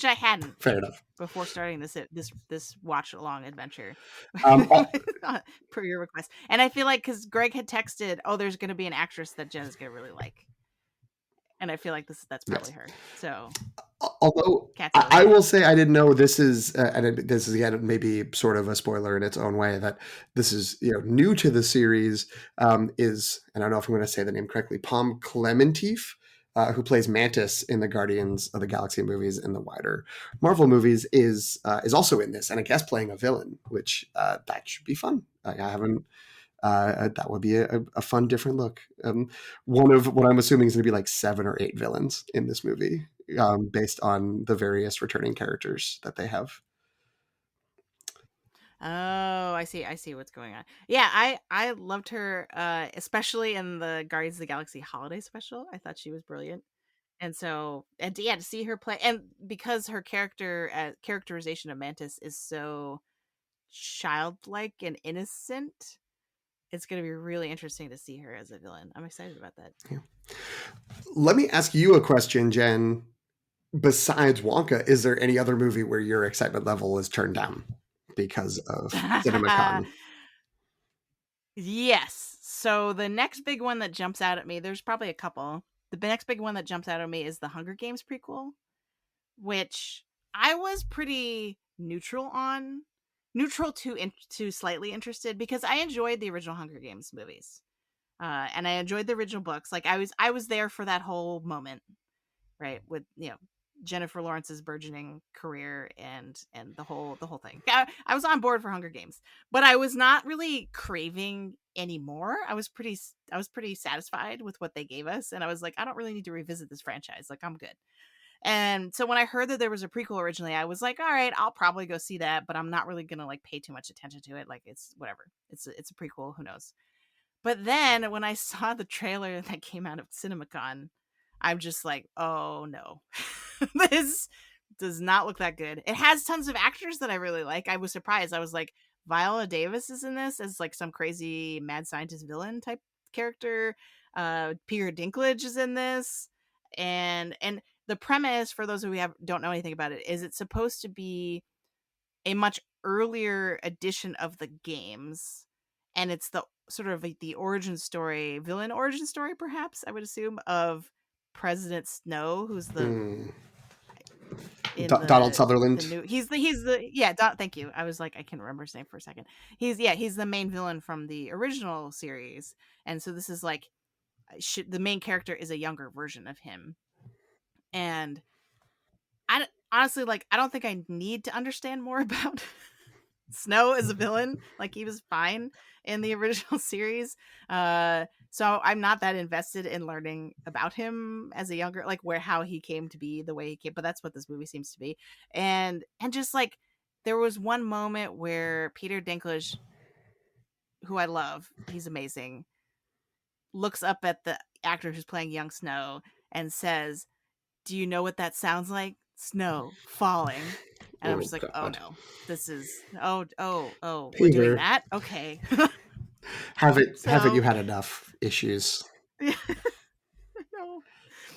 Speaker 1: I hadn't
Speaker 2: Fair enough.
Speaker 1: before starting this watch along adventure
Speaker 2: Um,
Speaker 1: per your request. And I feel like because Greg had texted, oh, there's gonna be an actress that Jen is gonna really like. And I feel like that's probably
Speaker 2: yes.
Speaker 1: her. So
Speaker 2: Although
Speaker 1: cat's
Speaker 2: I
Speaker 1: Ellie.
Speaker 2: will say I didn't know this is, this is again maybe sort of a spoiler in its own way, that this is new to the series. Is, and I don't know if I'm going to say the name correctly, Pom Klementif, who plays Mantis in the Guardians of the Galaxy movies and the wider Marvel movies, is also in this, and I guess playing a villain, which that should be fun. I haven't. That would be a fun, different look. One of what I'm assuming is going to be like 7 or 8 villains in this movie, based on the various returning characters that they have.
Speaker 1: Oh, I see what's going on. Yeah, I loved her, especially in the Guardians of the Galaxy holiday special. I thought she was brilliant. And so, yeah, to see her play, and because her characterization of Mantis is so childlike and innocent, it's going to be really interesting to see her as a villain. I'm excited about that.
Speaker 2: Yeah. Let me ask you a question, Jen. Besides Wonka, is there any other movie where your excitement level is turned down because of CinemaCon?
Speaker 1: Yes. So the next big one that jumps out at me, there's probably a couple. The next big one that jumps out at me is the Hunger Games prequel, which I was pretty neutral on, neutral to slightly interested because I enjoyed the original Hunger Games movies, and I enjoyed the original books. Like I was there for that whole moment, right? With Jennifer Lawrence's burgeoning career and the whole thing. I was on board for Hunger Games, but I was not really craving anymore. I was pretty satisfied with what they gave us, and I was like, I don't really need to revisit this franchise. Like I'm good. And so when I heard that there was a prequel originally, I was like, all right, I'll probably go see that, but I'm not really gonna like pay too much attention to it. Like it's whatever. It's a prequel. Who knows? But then when I saw the trailer that came out of CinemaCon, I'm just like, oh no, this does not look that good. It has tons of actors that I really like. I was surprised. I was like, Viola Davis is in this as like some crazy mad scientist villain type character. Peter Dinklage is in this, and the premise for those who don't know anything about it is it's supposed to be a much earlier edition of the games, and it's the sort of like the origin story, villain origin story, perhaps I would assume, of President Snow, who's the
Speaker 2: Hmm.
Speaker 1: in
Speaker 2: Donald
Speaker 1: the
Speaker 2: Sutherland.
Speaker 1: new he's the yeah thank you, I was like I can't remember his name for a second. He's the main villain from the original series, and so this is like the main character is a younger version of him, and honestly, like I don't think I need to understand more about Snow as a villain. Like he was fine in the original series. So I'm not that invested in learning about him as a younger, like where how he came to be the way he came. But that's what this movie seems to be. And just like there was one moment where Peter Dinklage, who I love, he's amazing, looks up at the actor who's playing young Snow and says, "Do you know what that sounds like? Snow falling." And I'm
Speaker 2: Oh
Speaker 1: just like, oh
Speaker 2: God,
Speaker 1: no, this is we're doing
Speaker 2: Peter,
Speaker 1: that. Okay.
Speaker 2: haven't you
Speaker 1: So
Speaker 2: had enough issues?
Speaker 1: yeah, no.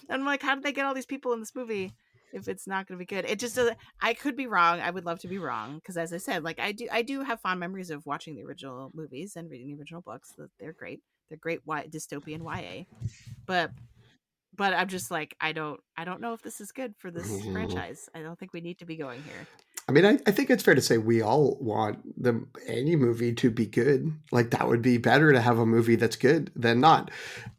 Speaker 1: And I'm like, how did they get all these people in this movie if it's not going to be good? It just doesn't. I could be wrong. I would love to be wrong because, as I said, like I do have fond memories of watching the original movies and reading the original books. They're great. They're great dystopian YA. But I'm just like I don't know if this is good for this
Speaker 2: Mhm.
Speaker 1: franchise. I don't think we need to be going here.
Speaker 2: I mean, I think it's fair to say we all want any movie to be good. Like that would be better to have a movie that's good than not.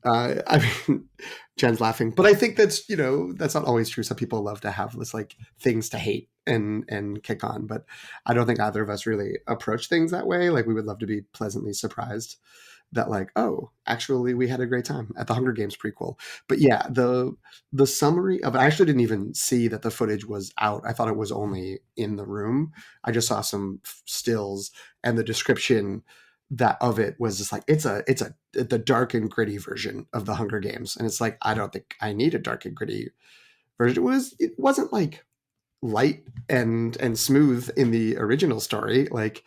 Speaker 2: I mean, Jen's laughing, but I think that's that's not always true. Some people love to have this like things to hate and kick on, but I don't think either of us really approach things that way. Like we would love to be pleasantly surprised that like, oh, actually we had a great time at the Hunger Games prequel. But yeah, the summary of it, I actually didn't even see that the footage was out. I thought it was only in the room. I just saw some stills, and the description that of it was just like it's a the dark and gritty version of the Hunger Games, and it's like I don't think I need a dark and gritty version. It wasn't like light and smooth in the original story, like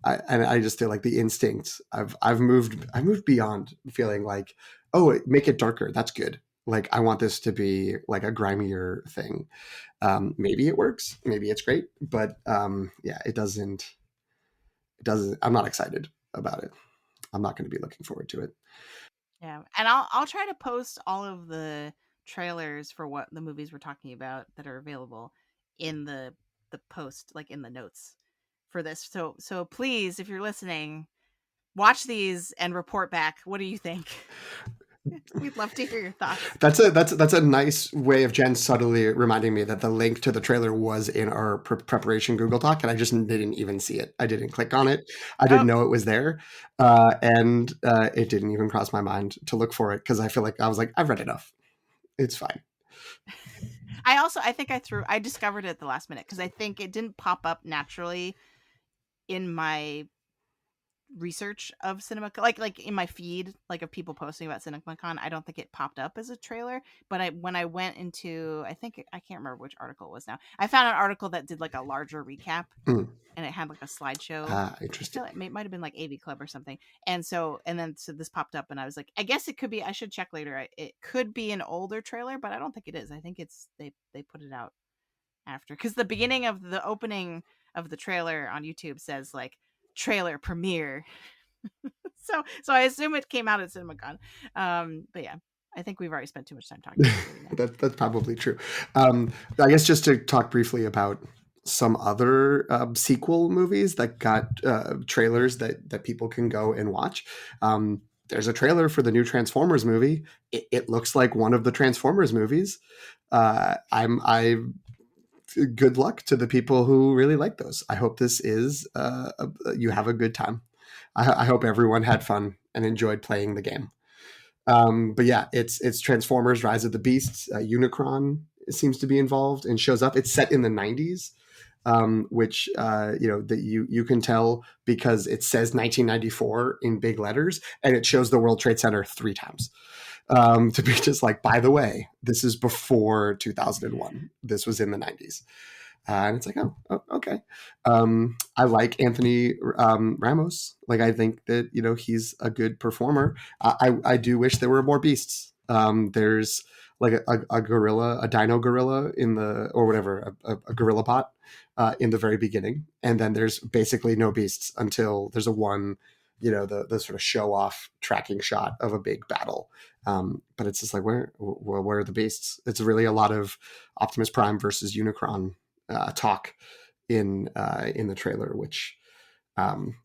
Speaker 2: I just feel like the instinct I moved beyond feeling like, oh, make it darker, that's good. Like I want this to be like a grimier thing. Maybe it works, maybe it's great, but yeah, it doesn't. I'm not excited about it. I'm not going to be looking forward to it.
Speaker 1: Yeah, and I'll try to post all of the trailers for what the movies we're talking about that are available in the post, like in the notes for this. So please, if you're listening, watch these and report back. What do you think? We'd love to hear your thoughts.
Speaker 2: That's a nice way of Jen subtly reminding me that the link to the trailer was in our preparation Google Doc, and I just didn't even see it. I didn't click on it. I
Speaker 1: Oh,
Speaker 2: didn't know it was there, and it didn't even cross my mind to look for it because I feel like I was like, I've read enough. It's fine.
Speaker 1: I discovered it at the last minute because I think it didn't pop up naturally in my research of CinemaCon, like in my feed, like of people posting about CinemaCon. I don't think it popped up as a trailer, but when I went into, I think I can't remember which article it was now. I found an article that did like a larger recap,
Speaker 2: Mm.
Speaker 1: and it had like a slideshow.
Speaker 2: Ah,
Speaker 1: I feel
Speaker 2: interesting.
Speaker 1: like it might have been like AV Club or something. And so this popped up, and I was like, I guess it could be. I should check later. It could be an older trailer, but I don't think it is. I think it's they put it out after, because the beginning of the opening of the trailer on YouTube says like trailer premiere. So I assume it came out at CinemaCon. But yeah, I think we've already spent too much time talking about this movie now.
Speaker 2: That's probably true. I guess just to talk briefly about some other sequel movies that got trailers that people can go and watch. There's a trailer for the new Transformers movie. It looks like one of the Transformers movies. I good luck to the people who really like those. I hope this is you have a good time. I hope everyone had fun and enjoyed playing the game. But yeah, it's Transformers: Rise of the Beasts. Unicron seems to be involved and shows up. It's set in the '90s, which that you can tell because it says 1994 in big letters, and it shows the World Trade Center 3 times. To be just like, by the way, this is before 2001. This was in the '90s. And it's like, okay. I like Anthony Ramos. Like, I think that he's a good performer. I do wish there were more beasts. There's like a gorilla, a dino gorilla in the or whatever, a gorilla bot in the very beginning, and then there's basically no beasts until there's a one, the sort of show off tracking shot of a big battle. But it's just like, where are the beasts? It's really a lot of Optimus Prime versus Unicron talk in the trailer, which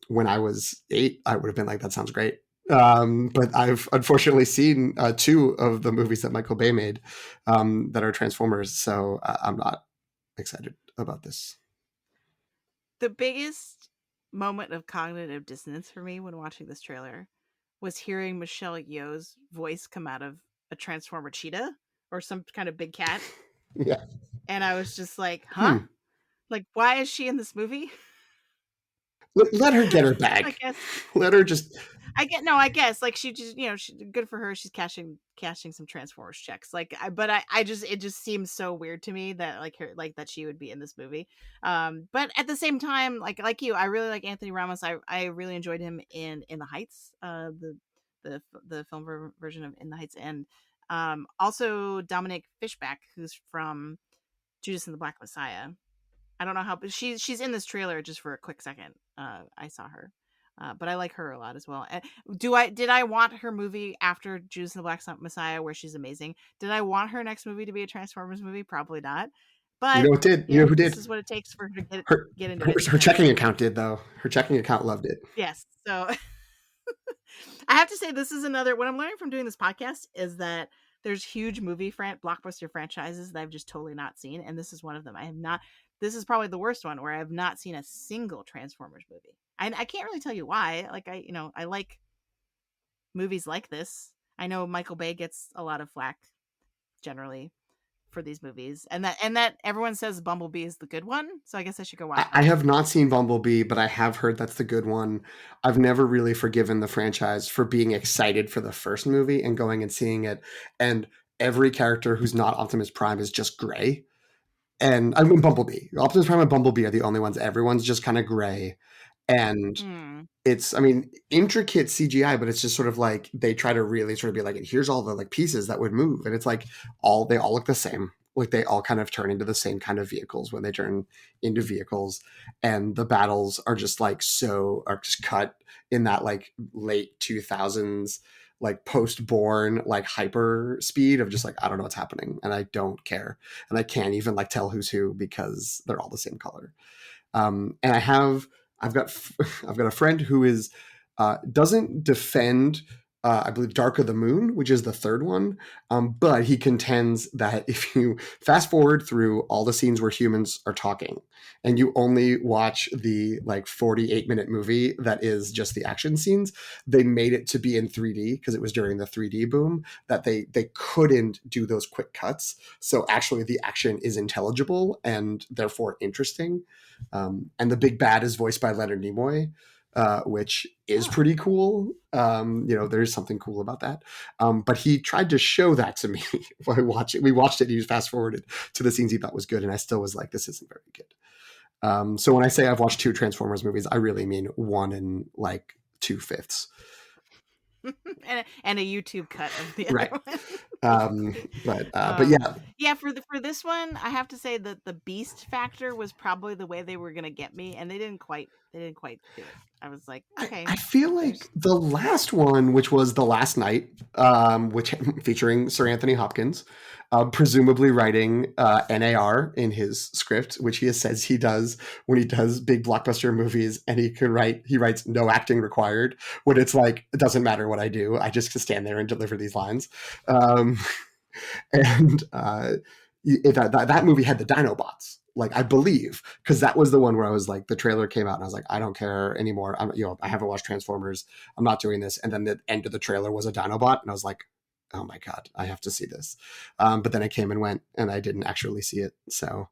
Speaker 2: when I was 8, I would have been like, that sounds great. But I've unfortunately seen 2 of the movies that Michael Bay made that are Transformers, so I'm not excited about this.
Speaker 1: The biggest moment of cognitive dissonance for me when watching this trailer was hearing Michelle Yeoh's voice come out of a Transformer cheetah or some kind of big cat.
Speaker 2: Yeah.
Speaker 1: And I was just like, huh?
Speaker 2: Hmm.
Speaker 1: Like, why is she in this movie?
Speaker 2: Let her get her
Speaker 1: I
Speaker 2: bag.
Speaker 1: guess
Speaker 2: Let her just.
Speaker 1: I guess like she just, good for her. She's cashing some Transformers checks. Like, I just, it just seems so weird to me that like her, like that she would be in this movie. But at the same time, like you, I really like Anthony Ramos. I really enjoyed him in the Heights, the film version of In the Heights, and also Dominic Fishback, who's from Judas and the Black Messiah. I don't know how, but she's in this trailer just for a quick second. I saw her, but I like her a lot as well. Did I want her movie after Judas and the Black Messiah, where she's amazing? Did I want her next movie to be a Transformers movie? Probably not.
Speaker 2: You
Speaker 1: But
Speaker 2: know what did? You know who
Speaker 1: this
Speaker 2: did?
Speaker 1: is what it takes for her to
Speaker 2: Her
Speaker 1: get into
Speaker 2: her,
Speaker 1: it.
Speaker 2: her
Speaker 1: And
Speaker 2: checking account did, though. Her checking account loved it.
Speaker 1: yes, so I have to say, this is another, what I'm learning from doing this podcast is that there's huge blockbuster franchises that I've just totally not seen, and this is one of them. I have not. This is probably the worst one where I have not seen a single Transformers movie. I can't really tell you why. Like, I like movies like this. I know Michael Bay gets a lot of flack generally for these movies, and that everyone says Bumblebee is the good one. So I guess I should go watch
Speaker 2: I
Speaker 1: that.
Speaker 2: have not seen Bumblebee, but I have heard that's the good one. I've never really forgiven the franchise for being excited for the first movie and going and seeing it. And every character who's not Optimus Prime is just gray. And I mean, Bumblebee. Optimus Prime and Bumblebee are the only ones. Everyone's just kind of gray. And
Speaker 1: Hmm.
Speaker 2: it's, I mean, intricate CGI, but it's just sort of like they try to really sort of be like, and here's all the like pieces that would move, and it's like they all look the same. Like they all kind of turn into the same kind of vehicles when they turn into vehicles, and the battles are just like are just cut in that like late 2000s like post-born like hyper speed of just like, I don't know what's happening and I don't care, and I can't even like tell who's who because they're all the same color. And I've got I've got a friend who is doesn't defend I believe Dark of the Moon, which is the third one, but he contends that if you fast forward through all the scenes where humans are talking and you only watch the like 48-minute movie that is just the action scenes, they made it to be in 3D because it was during the 3D boom that they couldn't do those quick cuts. So actually the action is intelligible and therefore interesting. And the big bad is voiced by Leonard Nimoy, which is
Speaker 1: Oh.
Speaker 2: pretty cool. There's something cool about that. But he tried to show that to me while I watched it. We watched it, and he just fast forwarded to the scenes he thought was good, and I still was like, this isn't very good. So when I say I've watched 2 Transformers movies, I really mean 1 and like 2/5.
Speaker 1: And a YouTube cut of the other
Speaker 2: Right.
Speaker 1: one.
Speaker 2: But
Speaker 1: um
Speaker 2: yeah,
Speaker 1: yeah, for this one, I have to say that the beast factor was probably the way they were gonna get me, and they didn't quite do it. I was like, okay,
Speaker 2: I feel like
Speaker 1: there's
Speaker 2: the last one, which was The Last Night, which featuring Sir Anthony Hopkins, presumably writing NAR in his script, which he says he does when he does big blockbuster movies, and he writes no acting required. When it's like, it doesn't matter what I do, I just stand there and deliver these lines. Um, and that movie had the Dinobots, like, I believe, because that was the one where I was like, the trailer came out and I was like, I don't care anymore. I haven't watched Transformers. I'm not doing this. And then the end of the trailer was a Dinobot, and I was like, oh my god, I have to see this. But then I came and went, and I didn't actually see it. So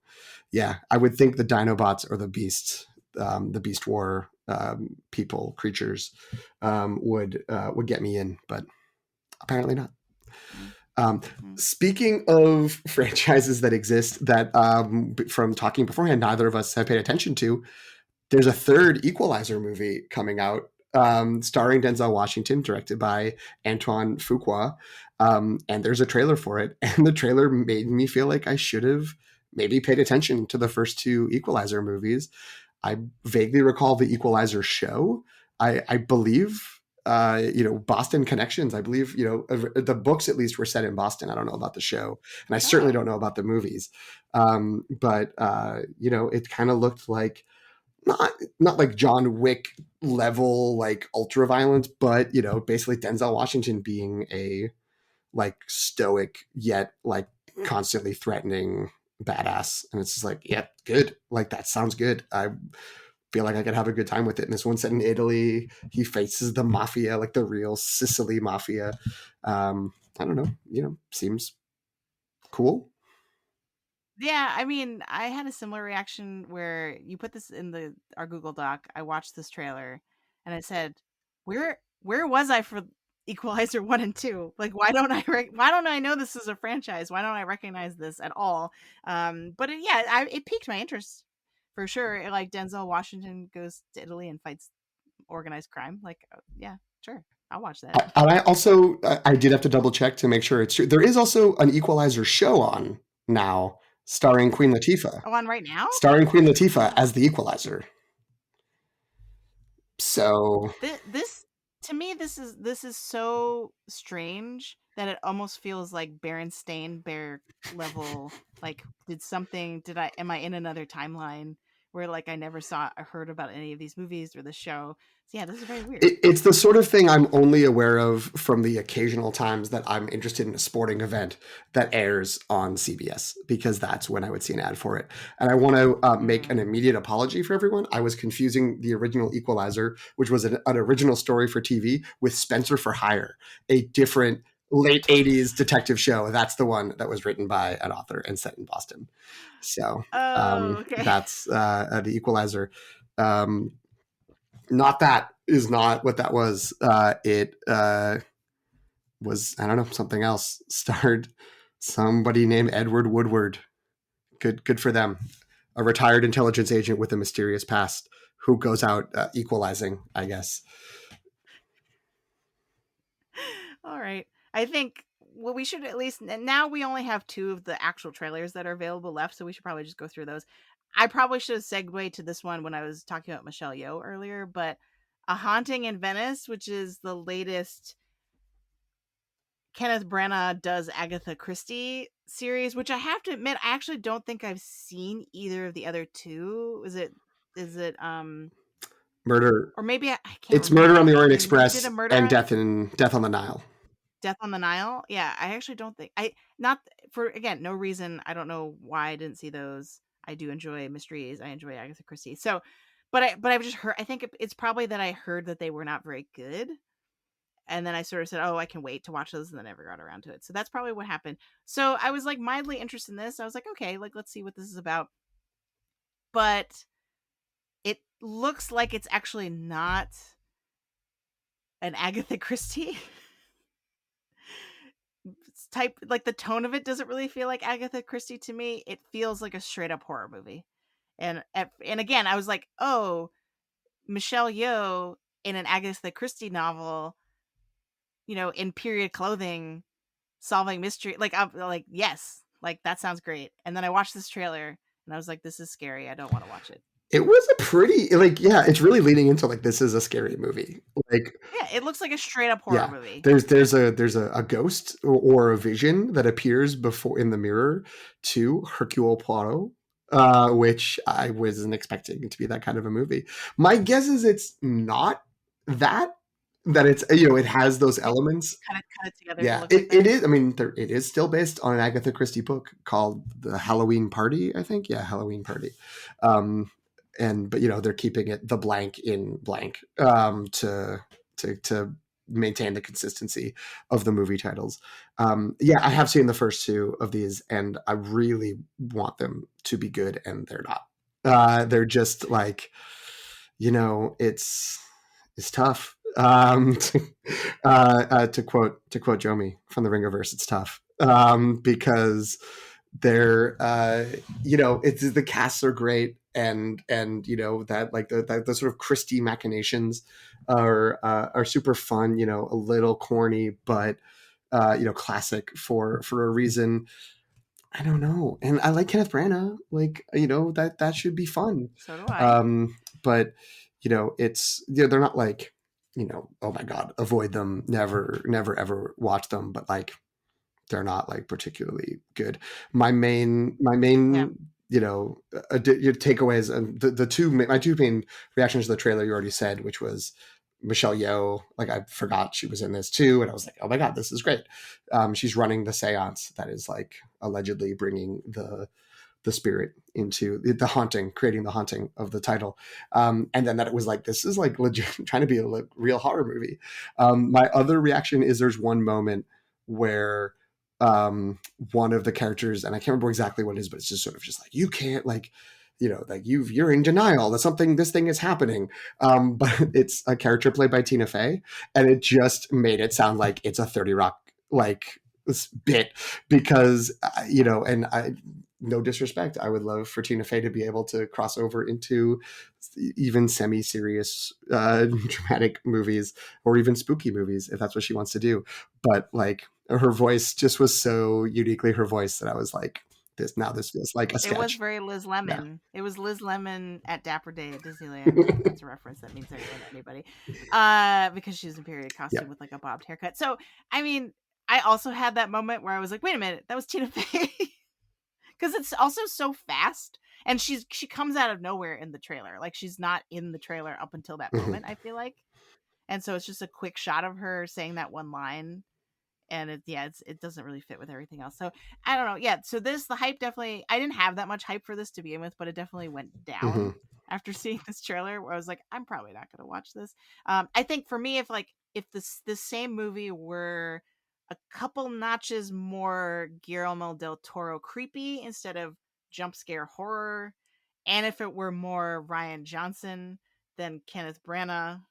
Speaker 2: yeah, I would think the Dinobots or the Beast War creatures would get me in, but apparently not. Um,
Speaker 1: mm-hmm.
Speaker 2: Speaking of franchises that exist that, from talking beforehand, neither of us have paid attention to, there's a third Equalizer movie coming out, starring Denzel Washington, directed by Antoine Fuqua. And there's a trailer for it. And the trailer made me feel like I should have maybe paid attention to the first 2 Equalizer movies. I vaguely recall the Equalizer show. I believe, Boston connections. I believe, the books at least were set in Boston. I don't know about the show, and I certainly
Speaker 1: Oh,
Speaker 2: don't know about the movies. But it kind of looked like not not like John Wick level, like ultra violence, but basically Denzel Washington being a like stoic yet like constantly threatening badass, and it's just like, yeah, good. Like, that sounds good. I feel like I could have a good time with it. And this one's set in Italy. He faces the mafia, like the real Sicily mafia. I don't know. Seems cool.
Speaker 1: yeah. I mean, I had a similar reaction where you put this in the our Google Doc. I watched this trailer, and I said, "Where was I for Equalizer 1 and 2? Like, why don't I know this is a franchise? Why don't I recognize this at all?" But it piqued my interest for sure. Like, Denzel Washington goes to Italy and fights organized crime. Like, yeah, sure, I'll watch that.
Speaker 2: I did have to double check to make sure it's true. There is also an Equalizer show on now, starring Queen Latifah,
Speaker 1: Oh, on right now?
Speaker 2: as the Equalizer. So
Speaker 1: This to me, this is so strange that it almost feels like Berenstain Bear level. Like, did I am I in another timeline where, like, I never saw or heard about any of these movies or the show? So yeah, this is very weird.
Speaker 2: it's the sort of thing I'm only aware of from the occasional times that I'm interested in a sporting event that airs on CBS, because that's when I would see an ad for it. And I want to make an
Speaker 1: Mm.
Speaker 2: immediate apology for everyone. I was confusing the original Equalizer, which was an original story for TV, with Spencer for Hire, a different late 80s detective show. That's the one that was written by an author and set in Boston. So
Speaker 1: Oh, okay.
Speaker 2: that's the Equalizer. Um, Not that is not what that was. It was, I don't know, something else. Starred somebody named Edward Woodward. Good for them. A retired intelligence agent with a mysterious past who goes out equalizing, I guess.
Speaker 1: All right. I think, well, we should at least, now we only have 2 of the actual trailers that are available left, so we should probably just go through those. I probably should have segued to this one when I was talking about Michelle Yeoh earlier, but A Haunting in Venice, which is the latest Kenneth Branagh does Agatha Christie series, which I have to admit, I actually don't think I've seen either of the other 2. Is it
Speaker 2: Murder.
Speaker 1: or maybe I can't
Speaker 2: It's Murder on the
Speaker 1: remember.
Speaker 2: Orient
Speaker 1: He did a
Speaker 2: Express
Speaker 1: murder
Speaker 2: and
Speaker 1: on
Speaker 2: Death on the Nile.
Speaker 1: Death on the Nile? Yeah, I actually don't think I not for again, no reason. I don't know why I didn't see those. I do enjoy mysteries. I enjoy Agatha Christie. So, but I've just heard. I think it's probably that I heard that they were not very good, and then I sort of said, "Oh, I can wait to watch those," and then never got around to it. So that's probably what happened. So I was like mildly interested in this. I was like, okay, like, let's see what this is about. But looks like it's actually not an Agatha Christie type. Like the tone of it doesn't really feel like Agatha Christie to me. It feels like a straight up horror movie. And again, I was like, oh, Michelle Yeoh in an Agatha Christie novel, in period clothing, solving mystery. Like I'm like, yes, like that sounds great. And then I watched this trailer and I was like, this is scary. I don't want to watch it.
Speaker 2: It was a pretty like yeah, it's really leaning into like this is a scary movie. Like
Speaker 1: Yeah, it looks like a straight up horror
Speaker 2: yeah,
Speaker 1: movie.
Speaker 2: there's a ghost or a vision that appears before in the mirror to Hercule Poirot, which I wasn't expecting it to be that kind of a movie. My guess is it's not that that it's it has those
Speaker 1: You
Speaker 2: elements.
Speaker 1: kind of cut it together to
Speaker 2: Yeah,
Speaker 1: look like
Speaker 2: it
Speaker 1: that.
Speaker 2: is. I mean, it is still based on an Agatha Christie book called The Halloween Party, I think. Yeah, Halloween Party. Um, but they're keeping it the blank in blank to maintain the consistency of the movie titles. Yeah, I have seen the first two of these, and I really want them to be good, and they're not. They're just like, it's tough. To quote Jomi from the Ringerverse, it's tough because they're it's the casts are great, and that like the sort of Christie machinations are super fun. A little corny, but classic for a reason. I don't know, and I like Kenneth Branagh. Like that should be fun.
Speaker 1: So do I.
Speaker 2: But it's they're not like oh my god, avoid them, never ever watch them. But like they're not like particularly good. My main
Speaker 1: Yeah.
Speaker 2: your takeaways and my two main reactions to the trailer you already said, which was Michelle Yeoh. Like I forgot she was in this too, and I was like, oh my god, this is great. She's running the seance that is like allegedly bringing the spirit into the haunting, creating the haunting of the title. And then that it was like, this is like legit trying to be a real horror movie. My other reaction is there's one moment where one of the characters, and I can't remember exactly what it is, but it's just sort of just like, you can't like, like you're in denial that this thing is happening. But it's a character played by Tina Fey, and it just made it sound like it's a 30 Rock like bit because and I no disrespect, I would love for Tina Fey to be able to cross over into even semi-serious dramatic movies or even spooky movies if that's what she wants to do. But like her voice just was so uniquely her voice that I was like, this feels like a
Speaker 1: It was
Speaker 2: sketch.
Speaker 1: very Liz
Speaker 2: Yeah.
Speaker 1: Lemon. It was Liz Lemon at Dapper Day at Disneyland, if that's a reference that means anything to anybody. Because she was in period
Speaker 2: Yeah.
Speaker 1: costume with like a bobbed haircut. So, I mean, I also had that moment where I was like, wait a minute, that was Tina Fey. Because it's also so fast. And she comes out of nowhere in the trailer. Like she's not in the trailer up until that
Speaker 2: Mhm.
Speaker 1: moment, I feel like. And so it's just a quick shot of her saying that one line, and it doesn't really fit with everything else. So I don't know. Yeah, so the hype definitely, I didn't have that much hype for this to begin with, but it definitely went down
Speaker 2: Mhm.
Speaker 1: after seeing this trailer, where I was like, I'm probably not going to watch this. I think for me, if this same movie were a couple notches more Guillermo del Toro creepy instead of jump scare horror, and if it were more Ryan Johnson than Kenneth Branagh,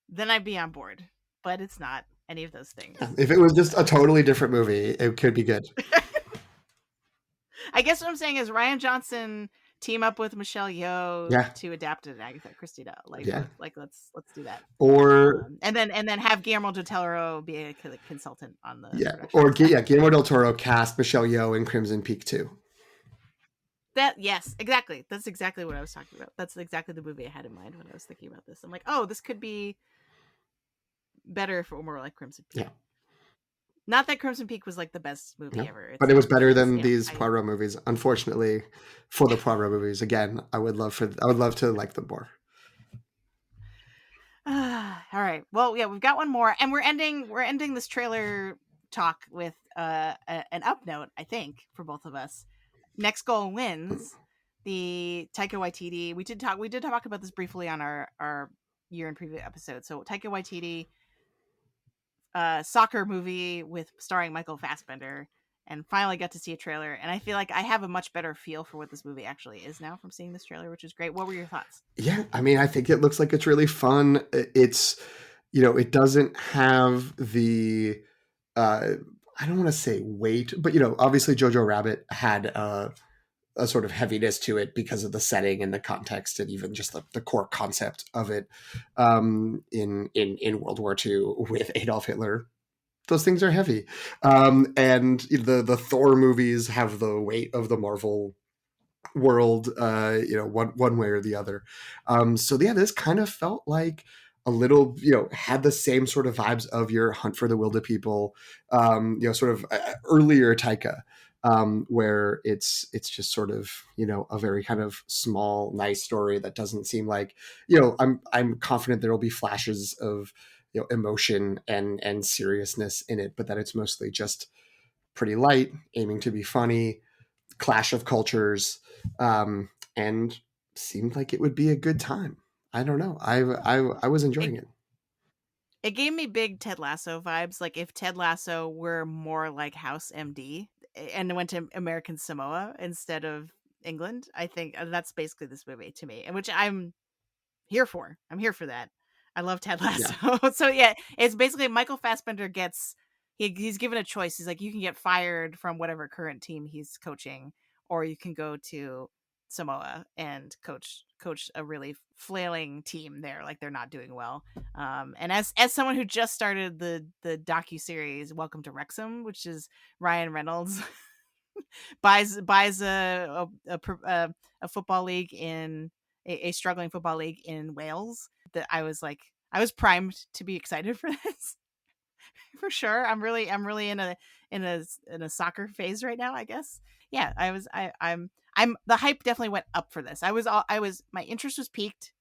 Speaker 1: then I'd be on board. But it's not any of those things.
Speaker 2: If it was just a totally different movie, it could be good.
Speaker 1: I guess what I'm saying is Ryan Johnson team up with Michelle Yeoh
Speaker 2: Yeah.
Speaker 1: to adapt an Agatha Christie novel.
Speaker 2: Yeah.
Speaker 1: Let's do that.
Speaker 2: Or
Speaker 1: And then have Guillermo del Toro be a consultant on the
Speaker 2: yeah.
Speaker 1: production
Speaker 2: Or
Speaker 1: side.
Speaker 2: yeah, Guillermo del Toro cast Michelle Yeoh in Crimson Peak too.
Speaker 1: That yes, exactly. That's exactly what I was talking about. That's exactly the movie I had in mind when I was thinking about this. I'm like, oh, this could be better if it were more like Crimson Peak.
Speaker 2: Yeah.
Speaker 1: Not that Crimson Peak was like the best movie
Speaker 2: No.
Speaker 1: ever.
Speaker 2: But
Speaker 1: It's
Speaker 2: it was
Speaker 1: not
Speaker 2: better
Speaker 1: because
Speaker 2: than these
Speaker 1: I
Speaker 2: Poirot movies. Unfortunately, for the Poirot movies, again, I would love to like them more.
Speaker 1: all right. Well, yeah, we've got one more, and we're ending this trailer talk with an up note, I think, for both of us. Next Goal Wins, the Taika Waititi. We did talk about this briefly on our year in preview episode. So Taika Waititi, soccer movie with starring Michael Fassbender, and finally got to see a trailer. And I feel like I have a much better feel for what this movie actually is now from seeing this trailer, which is great. What were your thoughts?
Speaker 2: Yeah, I mean, I think it looks like it's really fun. It's, you know, it doesn't have the, uh, I don't want to say weight, but, you know, obviously Jojo Rabbit had a sort of heaviness to it because of the setting and the context and even just the core concept of it, in World War II with Adolf Hitler. Those things are heavy. And the Thor movies have the weight of the Marvel world, one way or the other. So yeah, this kind of felt like a little, had the same sort of vibes of your Hunt for the Wilder People, sort of earlier Taika, where it's just sort of, a very kind of small, nice story that doesn't seem like, I'm confident there will be flashes of, emotion and seriousness in it, but that it's mostly just pretty light, aiming to be funny, clash of cultures, and seemed like it would be a good time. I don't know. I was
Speaker 1: It
Speaker 2: enjoying it.
Speaker 1: it gave me big Ted Lasso vibes. Like if Ted Lasso were more like House MD and went to American Samoa instead of England, I think that's basically this movie to me, and which I'm here for. I'm here for that. I love Ted
Speaker 2: Yeah,
Speaker 1: Lasso. So yeah, it's basically Michael Fassbender gets he's given a choice. He's like, you can get fired from whatever current team he's coaching, or you can go to Samoa and coach a really flailing team there, like they're not doing well. And as someone who just started the docu series Welcome to Wrexham, which is Ryan Reynolds buys a football league in a struggling football league in Wales. That I was like, I was primed to be excited for this for sure. I'm really in a soccer phase right now, I guess. Yeah, I was I'm the hype definitely went up for this. I was my interest was peaked,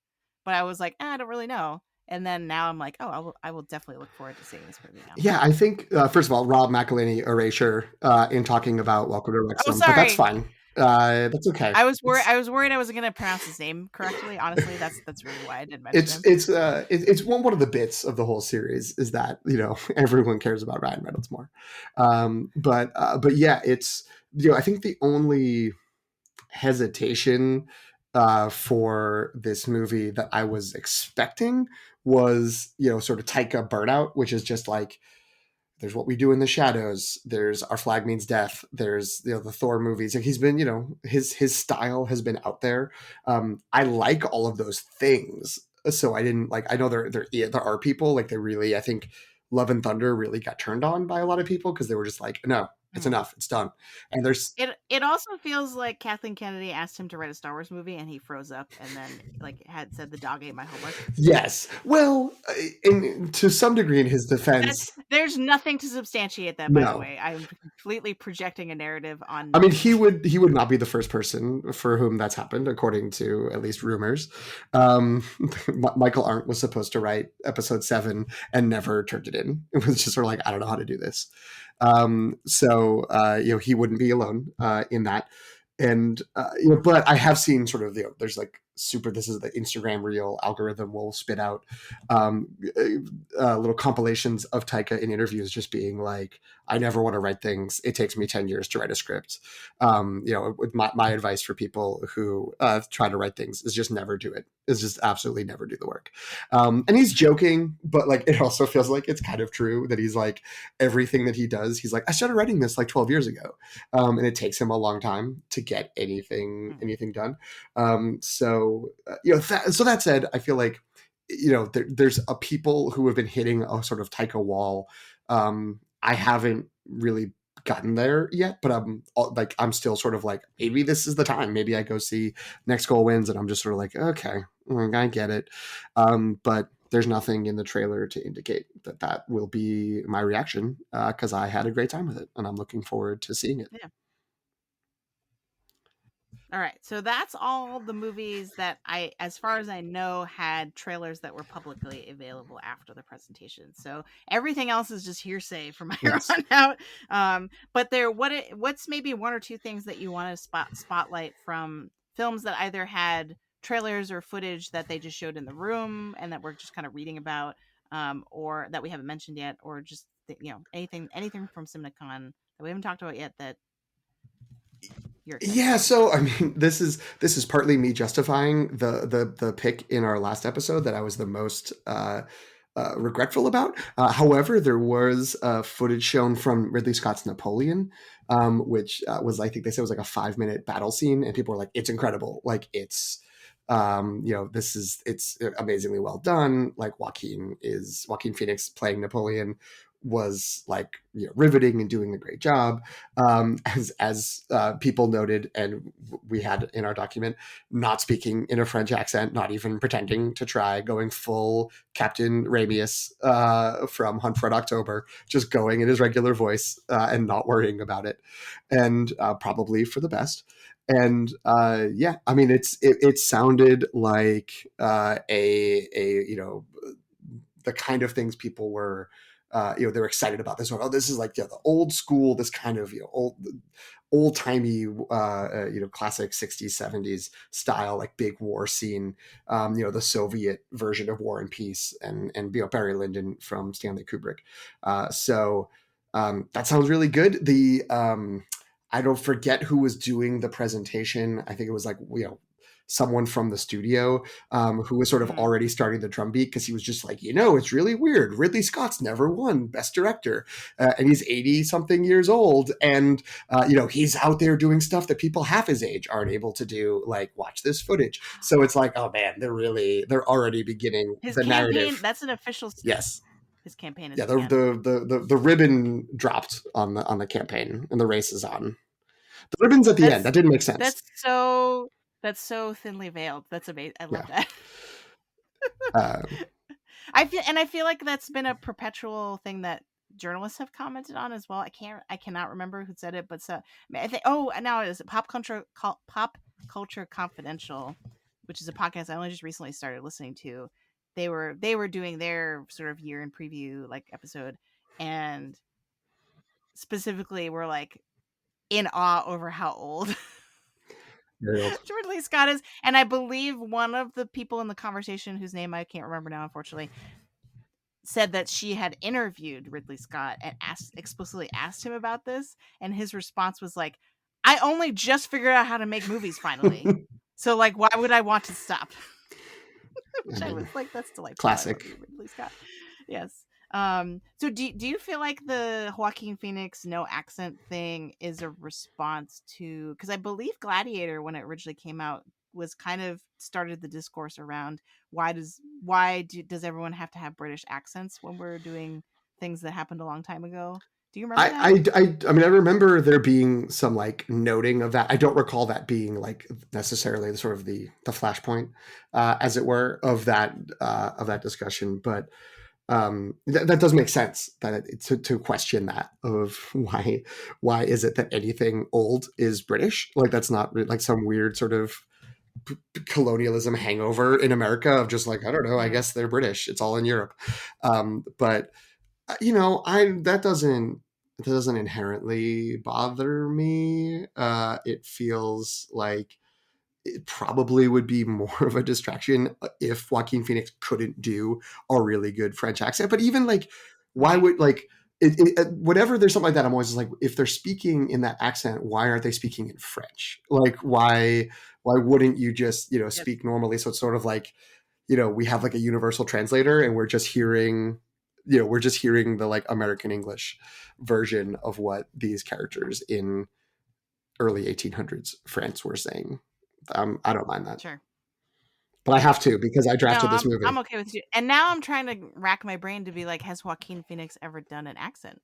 Speaker 1: but I was like, I don't really know. And then now I'm like, oh, I will definitely look forward to seeing this movie now.
Speaker 2: yeah. I think first of all, Rob McElhenney erasure in talking about Welcome to
Speaker 1: Oh,
Speaker 2: Wrexham, but that's
Speaker 1: sorry.
Speaker 2: fine. That's okay.
Speaker 1: I was worried I wasn't going to pronounce his name correctly. Honestly, that's really why I didn't mention him.
Speaker 2: It's one of the bits of the whole series is that everyone cares about Ryan Reynolds more, but yeah, it's I think the only hesitation for this movie that I was expecting was sort of Taika burnout, which is just like there's What We Do in the Shadows, there's Our Flag Means Death, there's the Thor movies. Like he's been his style has been out there. I like all of those things, so I didn't like. I know there are people like they really, I think Love and Thunder really got turned on by a lot of people because they were just like, no, it's
Speaker 1: Mhm.
Speaker 2: enough, it's done. And there's
Speaker 1: It also feels like Kathleen Kennedy asked him to write a Star Wars movie and he froze up and then like had said the dog ate my homework.
Speaker 2: Yes. Well, to some degree, in his
Speaker 1: That
Speaker 2: defense,
Speaker 1: there's nothing to substantiate that, by the
Speaker 2: no.
Speaker 1: way. I'm completely projecting a narrative on
Speaker 2: I mean,
Speaker 1: nothing.
Speaker 2: he would not be the first person for whom that's happened, according to at least rumors. Um, Michael Arndt was supposed to write episode 7 and never turned it in. It was just sort of like, I don't know how to do this. So he wouldn't be alone in that. And but I have seen sort of there's like super. This is the Instagram reel algorithm will spit out little compilations of Taika in interviews, just being like, "I never want to write things. It takes me 10 years to write a script." With my advice for people who try to write things is just never do it. Is just absolutely never do the work. And he's joking, but like it also feels like it's kind of true that he's like everything that he does. He's like, I started writing this like 12 years ago, and it takes him a long time to get
Speaker 1: Mm.
Speaker 2: anything done. So that said, I feel like there's a people who have been hitting a sort of Taika wall. I haven't really gotten there yet, but I'm still sort of like, maybe this is the time. Maybe I go see Next Goal Wins, and I'm just sort of like, okay, I get it. But there's nothing in the trailer to indicate that will be my reaction because I had a great time with it, and I'm looking forward to seeing it.
Speaker 1: Yeah. All right. So that's all the movies that as far as I know, had trailers that were publicly available after the presentation. So everything else is just hearsay from here
Speaker 2: Yes.
Speaker 1: on out. But what's maybe one or two things that you want to spotlight from films that either had trailers or footage that they just showed in the room and that we're just kind of reading about, or that we haven't mentioned yet, or just anything from CinemaCon that we haven't talked about yet that you're excited
Speaker 2: Yeah,
Speaker 1: about?
Speaker 2: so I mean, this is partly me justifying the pick in our last episode that I was the most regretful about. However, there was footage shown from Ridley Scott's Napoleon, which was, I think they said, was like a 5-minute battle scene, and people were like, "It's incredible! Like it's amazingly well done. Like Joaquin Phoenix playing Napoleon was like riveting and doing a great job." As people noted, and we had in our document, not speaking in a French accent, not even pretending to try, going full Captain Ramius from Hunt for Red October, just going in his regular voice and not worrying about it, and probably for the best. And yeah, I mean, it sounded like a the kind of things people were they were excited about this one. Oh, this is like the old school, this kind of old timey classic 60s 70s style, like big war scene, the Soviet version of War and Peace, and Barry Lyndon from Stanley Kubrick. So that sounds really good. The I don't forget who was doing the presentation. I think it was like someone from the studio who was sort of
Speaker 1: Mm-hmm.
Speaker 2: already starting the drum beat, because he was just like, it's really weird. Ridley Scott's never won Best Director, and he's 80 something years old, and he's out there doing stuff that people half his age aren't able to do. Like, watch this footage. So it's like, oh man, they're already beginning
Speaker 1: His
Speaker 2: the
Speaker 1: campaign,
Speaker 2: narrative.
Speaker 1: that's an official.
Speaker 2: Yes,
Speaker 1: His campaign has
Speaker 2: yeah. The
Speaker 1: begun.
Speaker 2: the ribbon dropped on the campaign, and the race is on. The ribbon's at the end.
Speaker 1: That's
Speaker 2: That didn't make sense.
Speaker 1: that's so that's so thinly veiled. That's amazing. I love
Speaker 2: Yeah.
Speaker 1: that.
Speaker 2: Uh,
Speaker 1: I feel like that's been a perpetual thing that journalists have commented on as well. I cannot remember who said it, but so I think, oh, now it is Pop Culture Confidential, which is a podcast I only just recently started listening to. They were doing their sort of year in preview like episode, and specifically were like in awe over how old
Speaker 2: very old.
Speaker 1: Ridley Scott is. And I believe one of the people in the conversation, whose name I can't remember now, unfortunately, said that she had interviewed Ridley Scott and explicitly asked him about this, and his response was like, "I only just figured out how to make movies finally, so like, why would I want to stop?"
Speaker 2: I
Speaker 1: Which I
Speaker 2: mean,
Speaker 1: was like, "That's delightful. I love
Speaker 2: classic.
Speaker 1: you, Ridley Scott." Yes. So do you feel like the Joaquin Phoenix no accent thing is a response to, because I believe Gladiator, when it originally came out, was kind of started the discourse around does everyone have to have British accents when we're doing things that happened a long time ago? Do you remember that?
Speaker 2: I mean, I remember there being some like noting of that. I don't recall that being like necessarily the sort of the flashpoint, as it were, of that discussion. But that does make sense, that to question that, of why is it that anything old is British? Like, that's not like some weird sort of colonialism hangover in America of just like, I don't know, I
Speaker 1: Mm,
Speaker 2: guess they're British. It's all in Europe. But I that doesn't inherently bother me. It feels like it probably would be more of a distraction if Joaquin Phoenix couldn't do a really good French accent. But even like, why
Speaker 1: right.
Speaker 2: would like whatever, there's something like that. I'm always just like, if they're speaking in that accent, why aren't they speaking in French? Like, why wouldn't you just
Speaker 1: Yep.
Speaker 2: speak normally? So it's sort of like, we have like a universal translator, and we're just hearing the like American English version of what these characters in early 1800s France were saying. I don't mind that,
Speaker 1: Sure.
Speaker 2: but I have to, because I
Speaker 1: No,
Speaker 2: drafted this
Speaker 1: I'm
Speaker 2: movie.
Speaker 1: okay with you. And now I'm trying to rack my brain to be like, has Joaquin Phoenix ever done an accent?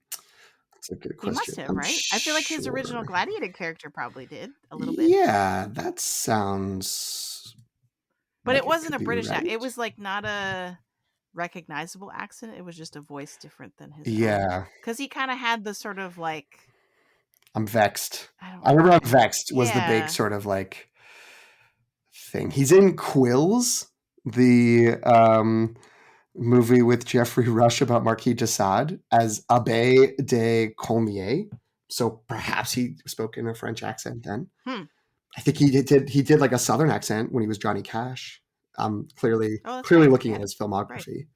Speaker 2: That's a good
Speaker 1: He must
Speaker 2: question.
Speaker 1: have,
Speaker 2: I'm
Speaker 1: right? I feel like his original
Speaker 2: sure.
Speaker 1: Gladiator character probably did a little bit,
Speaker 2: Yeah, that sounds
Speaker 1: but it
Speaker 2: like it
Speaker 1: wasn't
Speaker 2: could
Speaker 1: a
Speaker 2: be
Speaker 1: British.
Speaker 2: right.
Speaker 1: It was like not a recognizable accent. It was just a voice different than his own,
Speaker 2: Yeah,
Speaker 1: because he kind of had the sort of like,
Speaker 2: I'm vexed.
Speaker 1: I don't.
Speaker 2: I remember I'm vexed was the big
Speaker 1: Yeah.
Speaker 2: sort of like thing. He's in Quills, the movie with Jeffrey Rush about Marquis de Sade, as Abbé de Colmier. So perhaps he spoke in a French accent then.
Speaker 1: Hmm.
Speaker 2: I think he did like a Southern accent when he was Johnny Cash. Clearly
Speaker 1: Oh, that's
Speaker 2: clearly
Speaker 1: right.
Speaker 2: looking at
Speaker 1: Yeah.
Speaker 2: his
Speaker 1: Right.
Speaker 2: filmography.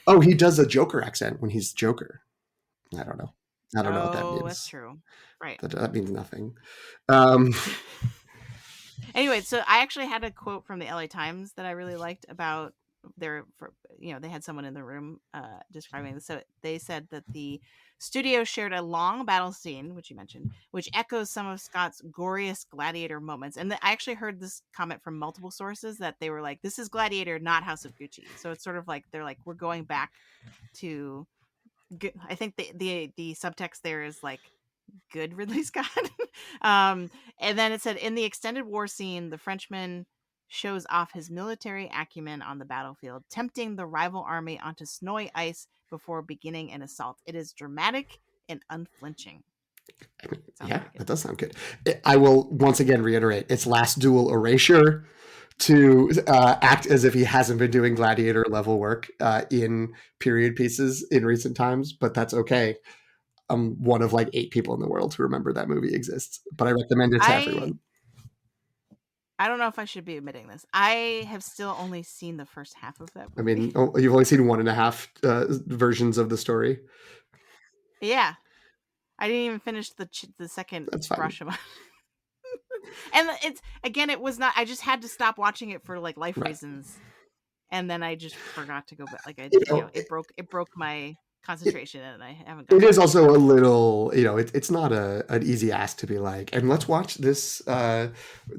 Speaker 2: Oh, he does a Joker accent when he's Joker. I don't know. I don't know what that
Speaker 1: Oh, that's
Speaker 2: means.
Speaker 1: true. Right.
Speaker 2: That means nothing. Um,
Speaker 1: Anyway, so I actually had a quote from the LA Times that I really liked about they had someone in the room describing this. So they said that the studio shared a long battle scene, which you mentioned, which echoes some of Scott's goriest Gladiator moments. And I actually heard this comment from multiple sources that they were like, "This is Gladiator, not House of Gucci." So it's sort of like they're like, "We're going back to." I think the subtext there is like good Ridley Scott. um, and then it said in the extended war scene, the Frenchman shows off his military acumen on the battlefield, tempting the rival army onto snowy ice before beginning an assault. It is dramatic and unflinching.
Speaker 2: I mean,
Speaker 1: Sounds
Speaker 2: yeah,
Speaker 1: pretty good.
Speaker 2: that does sound good. I will once again reiterate its last dual erasure to act as if he hasn't been doing gladiator level work in period pieces in recent times, but that's okay. I'm one of like 8 people in the world who remember that movie exists, but I recommend it to
Speaker 1: I
Speaker 2: everyone.
Speaker 1: I don't know if I should be admitting this. I have still only seen the first half of that
Speaker 2: I
Speaker 1: movie.
Speaker 2: mean, you've only seen 1.5 versions of the story.
Speaker 1: Yeah, I didn't even finish the second
Speaker 2: That's fine.
Speaker 1: brush of it. And it's again, it was not. I just had to stop watching it for like life
Speaker 2: Right.
Speaker 1: reasons, and then I just forgot to go back. Like
Speaker 2: You know,
Speaker 1: it broke my
Speaker 2: it,
Speaker 1: concentration, and I haven't gone
Speaker 2: it is
Speaker 1: back yet.
Speaker 2: also a little, it's not an easy ask to be like, and let's watch this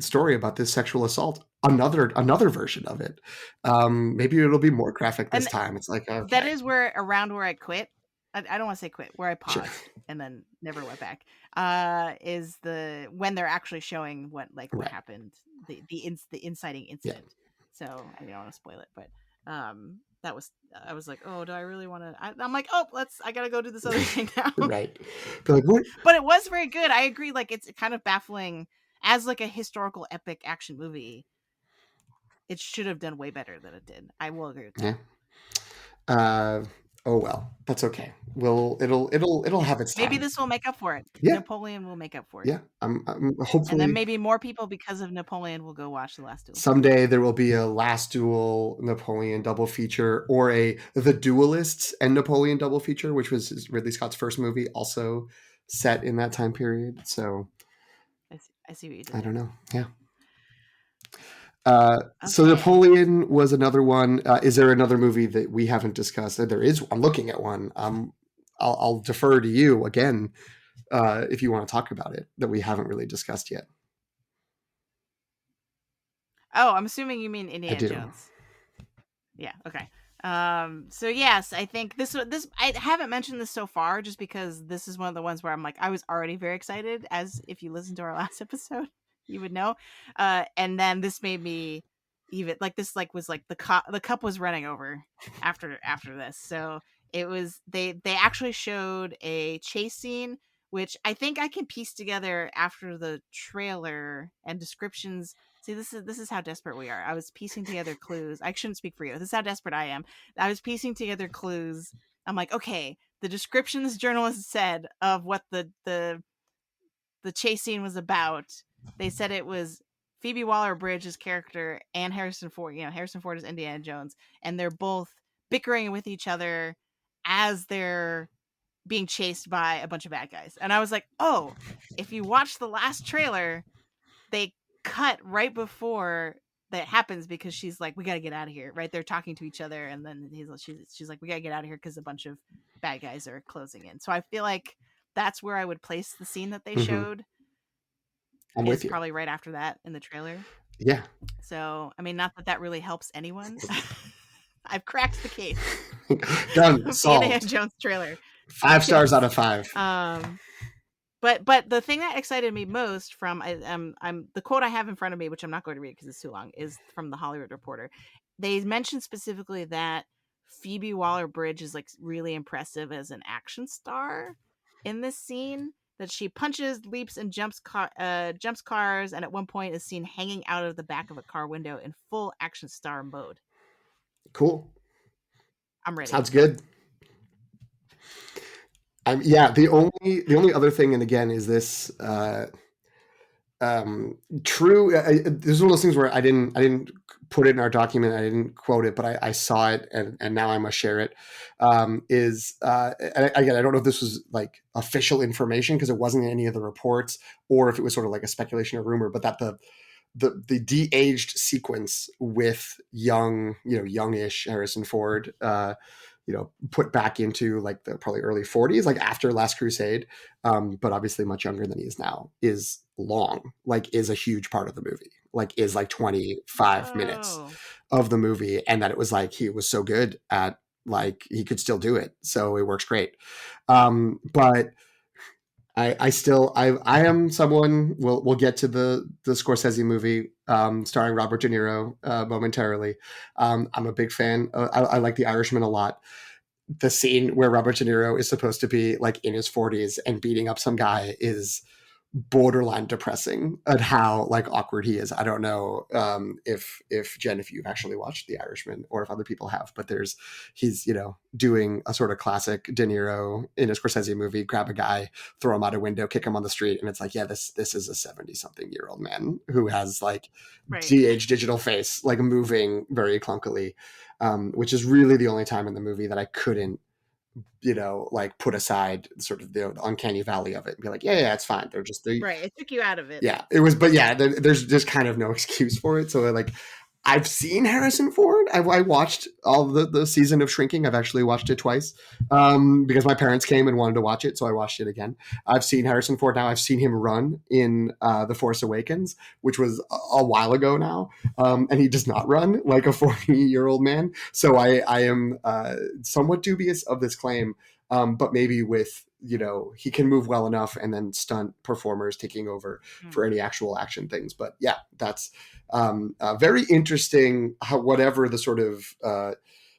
Speaker 2: story about this sexual assault. Another version of it. Maybe it'll be more graphic this
Speaker 1: And
Speaker 2: time. It's like,
Speaker 1: that
Speaker 2: okay,
Speaker 1: is where around where I quit. I don't want to say quit, where I
Speaker 2: sure,
Speaker 1: paused and then never went back. Is the when they're actually showing what
Speaker 2: right,
Speaker 1: happened, the inciting
Speaker 2: yeah,
Speaker 1: incident. So I don't want to spoil it, but that was I was like, oh, do I really want to? I'm like, oh, I gotta go do this other thing now.
Speaker 2: right. Be like, what?
Speaker 1: But it was very good. I agree. Like it's kind of baffling as like a historical epic action movie. It should have done way better than it did. I will agree with that.
Speaker 2: Yeah. Uh, oh well, that's okay. It'll have its
Speaker 1: Maybe
Speaker 2: time.
Speaker 1: this will make up for it.
Speaker 2: Yeah,
Speaker 1: Napoleon will make up for it.
Speaker 2: yeah. I'm
Speaker 1: And then
Speaker 2: hopefully
Speaker 1: maybe more people because of Napoleon will go watch The Last Duel.
Speaker 2: someday there will be a Last Duel Napoleon double feature, or a The Duelists and Napoleon double feature, which was Ridley Scott's first movie, also set in that time period. So
Speaker 1: I see what you did
Speaker 2: I don't
Speaker 1: there.
Speaker 2: know. Yeah. So
Speaker 1: Okay.
Speaker 2: Napoleon was another one. Is there another movie that we haven't discussed? There is. I'm looking at one. I'll defer to you again if you want to talk about it that we haven't really discussed yet.
Speaker 1: Oh, I'm assuming you mean
Speaker 2: I
Speaker 1: Indiana
Speaker 2: do.
Speaker 1: Jones. Yeah. Okay. So yes, I think this I haven't mentioned this so far just because this is one of the ones where I'm like I was already very excited, as if you listened to our last episode, you would know. And then this made me even like this like was like the cup was running over after this. So it was they actually showed a chase scene which I think I can piece together after the trailer and descriptions. See, this is how desperate we are. I was piecing together clues. I shouldn't speak for you. This is how desperate I am. I was piecing together clues. I'm like, okay, the descriptions journalists said of what the chase scene was about. They said it was Phoebe Waller-Bridge's character and Harrison Ford. Harrison Ford is Indiana Jones, and they're both bickering with each other as they're being chased by a bunch of bad guys. And I was like, oh, if you watch the last trailer, they cut right before that happens because she's like, we got to get out of here. Right. They're talking to each other. And then she's like, we got to get out of here because a bunch of bad guys are closing in. So I feel like that's where I would place the scene that they
Speaker 2: Mm-hmm.
Speaker 1: showed
Speaker 2: I'm
Speaker 1: is
Speaker 2: with you.
Speaker 1: probably right after that in the trailer.
Speaker 2: Yeah.
Speaker 1: So, I mean, not that that really helps anyone. I've cracked the case
Speaker 2: Done.
Speaker 1: of the Indiana
Speaker 2: Solved.
Speaker 1: Jones trailer.
Speaker 2: 5 stars out
Speaker 1: Yes.
Speaker 2: of 5.
Speaker 1: But the thing that excited me most from I'm the quote I have in front of me, which I'm not going to read because it's too long, is from the Hollywood Reporter. They mentioned specifically that Phoebe Waller-Bridge is like really impressive as an action star in this scene. That she punches, leaps, and jumps cars, and at one point is seen hanging out of the back of a car window in full action star mode.
Speaker 2: Cool.
Speaker 1: I'm ready.
Speaker 2: Sounds good. Yeah. The only other thing, and again, is this true? There's one of those things where I didn't put it in our document. I didn't quote it, but I saw it, and now I must share it. Is again, I don't know if this was like official information because it wasn't in any of the reports, or if it was sort of like a speculation or rumor, but that the de-aged sequence with young, youngish Harrison Ford, put back into like the probably early 40s, like after Last Crusade, but obviously much younger than he is now, is long, like is a huge part of the movie, like is like 25 minutes
Speaker 1: Whoa.
Speaker 2: of the movie. And that it was like he was so good at, like he could still do it. So it works great. But I still I am someone, we'll get to the Scorsese movie starring Robert De Niro momentarily. I'm a big fan. I like The Irishman a lot. The scene where Robert De Niro is supposed to be like in his 40s and beating up some guy is borderline depressing at how like awkward he is. I don't know if Jen, if you've actually watched The Irishman or if other people have, but he's doing a sort of classic De Niro in a Scorsese movie, grab a guy, throw him out a window, kick him on the street, and it's like, yeah, this is a 70-something-year-old man who has like
Speaker 1: Right.
Speaker 2: de-aged digital face, like moving very clunkily, which is really the only time in the movie that I couldn't like put aside sort of the uncanny valley of it and be like, yeah, it's fine. They
Speaker 1: Right. It took you out of it.
Speaker 2: yeah, it was, but yeah, there's just kind of no excuse for it. So like, I've seen Harrison Ford. I watched all the season of Shrinking. I've actually watched it twice because my parents came and wanted to watch it, so I watched it again. I've seen Harrison Ford now. I've seen him run in The Force Awakens, which was a while ago now, and he does not run like a 40-year-old man. So I am somewhat dubious of this claim, but maybe with he can move well enough, and then stunt performers taking over
Speaker 1: Mm.
Speaker 2: for any actual action things. But yeah, that's very interesting how whatever the sort of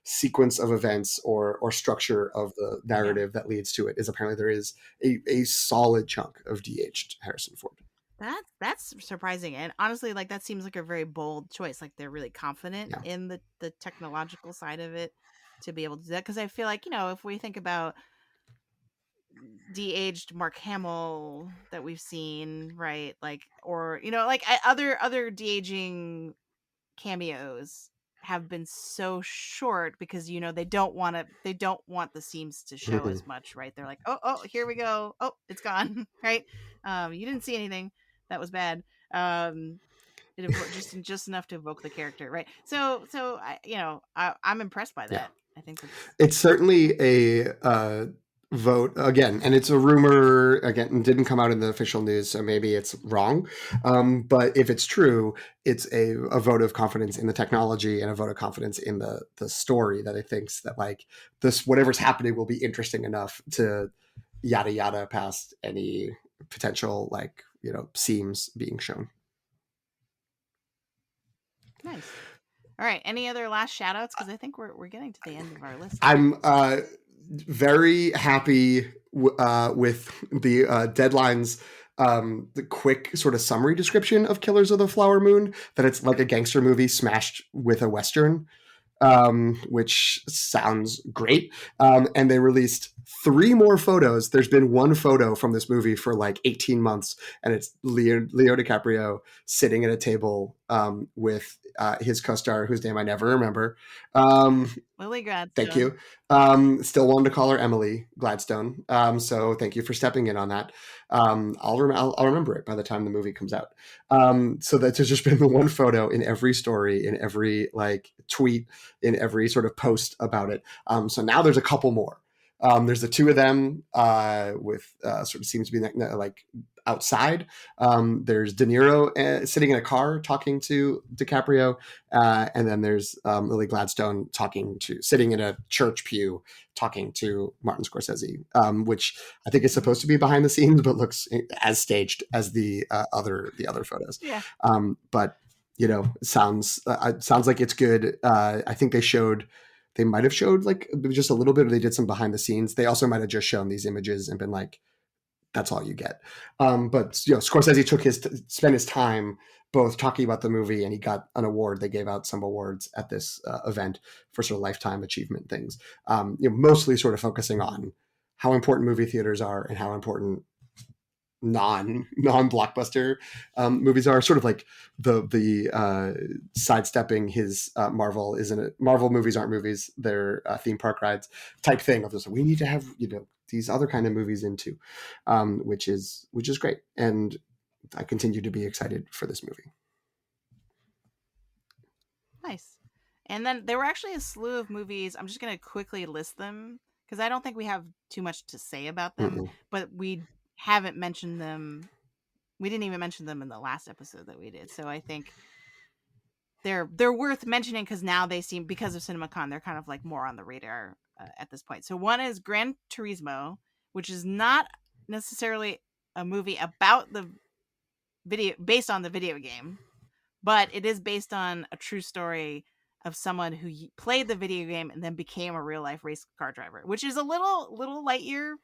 Speaker 2: sequence of events or structure of the
Speaker 1: Yeah.
Speaker 2: narrative that leads to it is, apparently there is a solid chunk of de-aged Harrison Ford.
Speaker 1: That's surprising. And honestly, like that seems like a very bold choice. Like they're really confident
Speaker 2: Yeah.
Speaker 1: in the technological side of it to be able to do that. Because I feel like, if we think about de-aged Mark Hamill that we've seen, right? Like, or like other de-aging cameos have been so short because they don't want the seams to show
Speaker 2: Mhm.
Speaker 1: as much, right? They're like, oh, here we go, oh, it's gone. Right? You didn't see anything that was bad. Just enough to evoke the character, right? So I'm impressed by
Speaker 2: Yeah.
Speaker 1: that. I think that's
Speaker 2: It's certainly a vote again, and it's a rumor again, didn't come out in the official news, so maybe it's wrong. But if it's true, it's a vote of confidence in the technology and a vote of confidence in the story, that it thinks that like this whatever's happening will be interesting enough to yada yada past any potential like seams being shown.
Speaker 1: nice. All right, any other last shout outs? Because I think we're getting to the end of our list here.
Speaker 2: I'm very happy with the deadlines. The quick sort of summary description of Killers of the Flower Moon, that it's like a gangster movie smashed with a Western, which sounds great. And they released 3 more photos. There's been one photo from this movie for like 18 months, and it's Leo DiCaprio sitting at a table with his co-star, whose name I never remember.
Speaker 1: Lily
Speaker 2: Thank
Speaker 1: Gladstone.
Speaker 2: you. Still wanted to call her Emily Gladstone. So thank you for stepping in on that. I'll remember it by the time the movie comes out. So that's just been the one photo in every story, in every like tweet, in every sort of post about it. So now there's a couple more. There's the 2 of them with sort of seems to be like outside. There's De Niro sitting in a car talking to DiCaprio, and then there's Lily Gladstone sitting in a church pew talking to Martin Scorsese, which I think is supposed to be behind the scenes, but looks as staged as the other photos.
Speaker 1: Yeah.
Speaker 2: But sounds like it's good. I think they might have showed like just a little bit, or they did some behind the scenes. They also might have just shown these images and been like, that's all you get. But Scorsese spent his time both talking about the movie, and he got an award. They gave out some awards at this event for sort of lifetime achievement things. Mostly sort of focusing on how important movie theaters are and how important non blockbuster movies are, sort of like the sidestepping his Marvel isn't it, Marvel movies aren't movies, they're theme park rides type thing of just, we need to have, these other kind of movies into, which is great, and I continue to be excited for this movie.
Speaker 1: Nice. And then there were actually a slew of movies. I'm just going to quickly list them because I don't think we have too much to say about them,
Speaker 2: Mm-mm.
Speaker 1: but we haven't mentioned them. We didn't even mention them in the last episode that we did. So I think they're worth mentioning because now they seem, because of CinemaCon, they're kind of like more on the radar at this point. So one is Gran Turismo, which is not necessarily a movie about the video, based on the video game, but it is based on a true story of someone who played the video game and then became a real life race car driver, which is a little light year.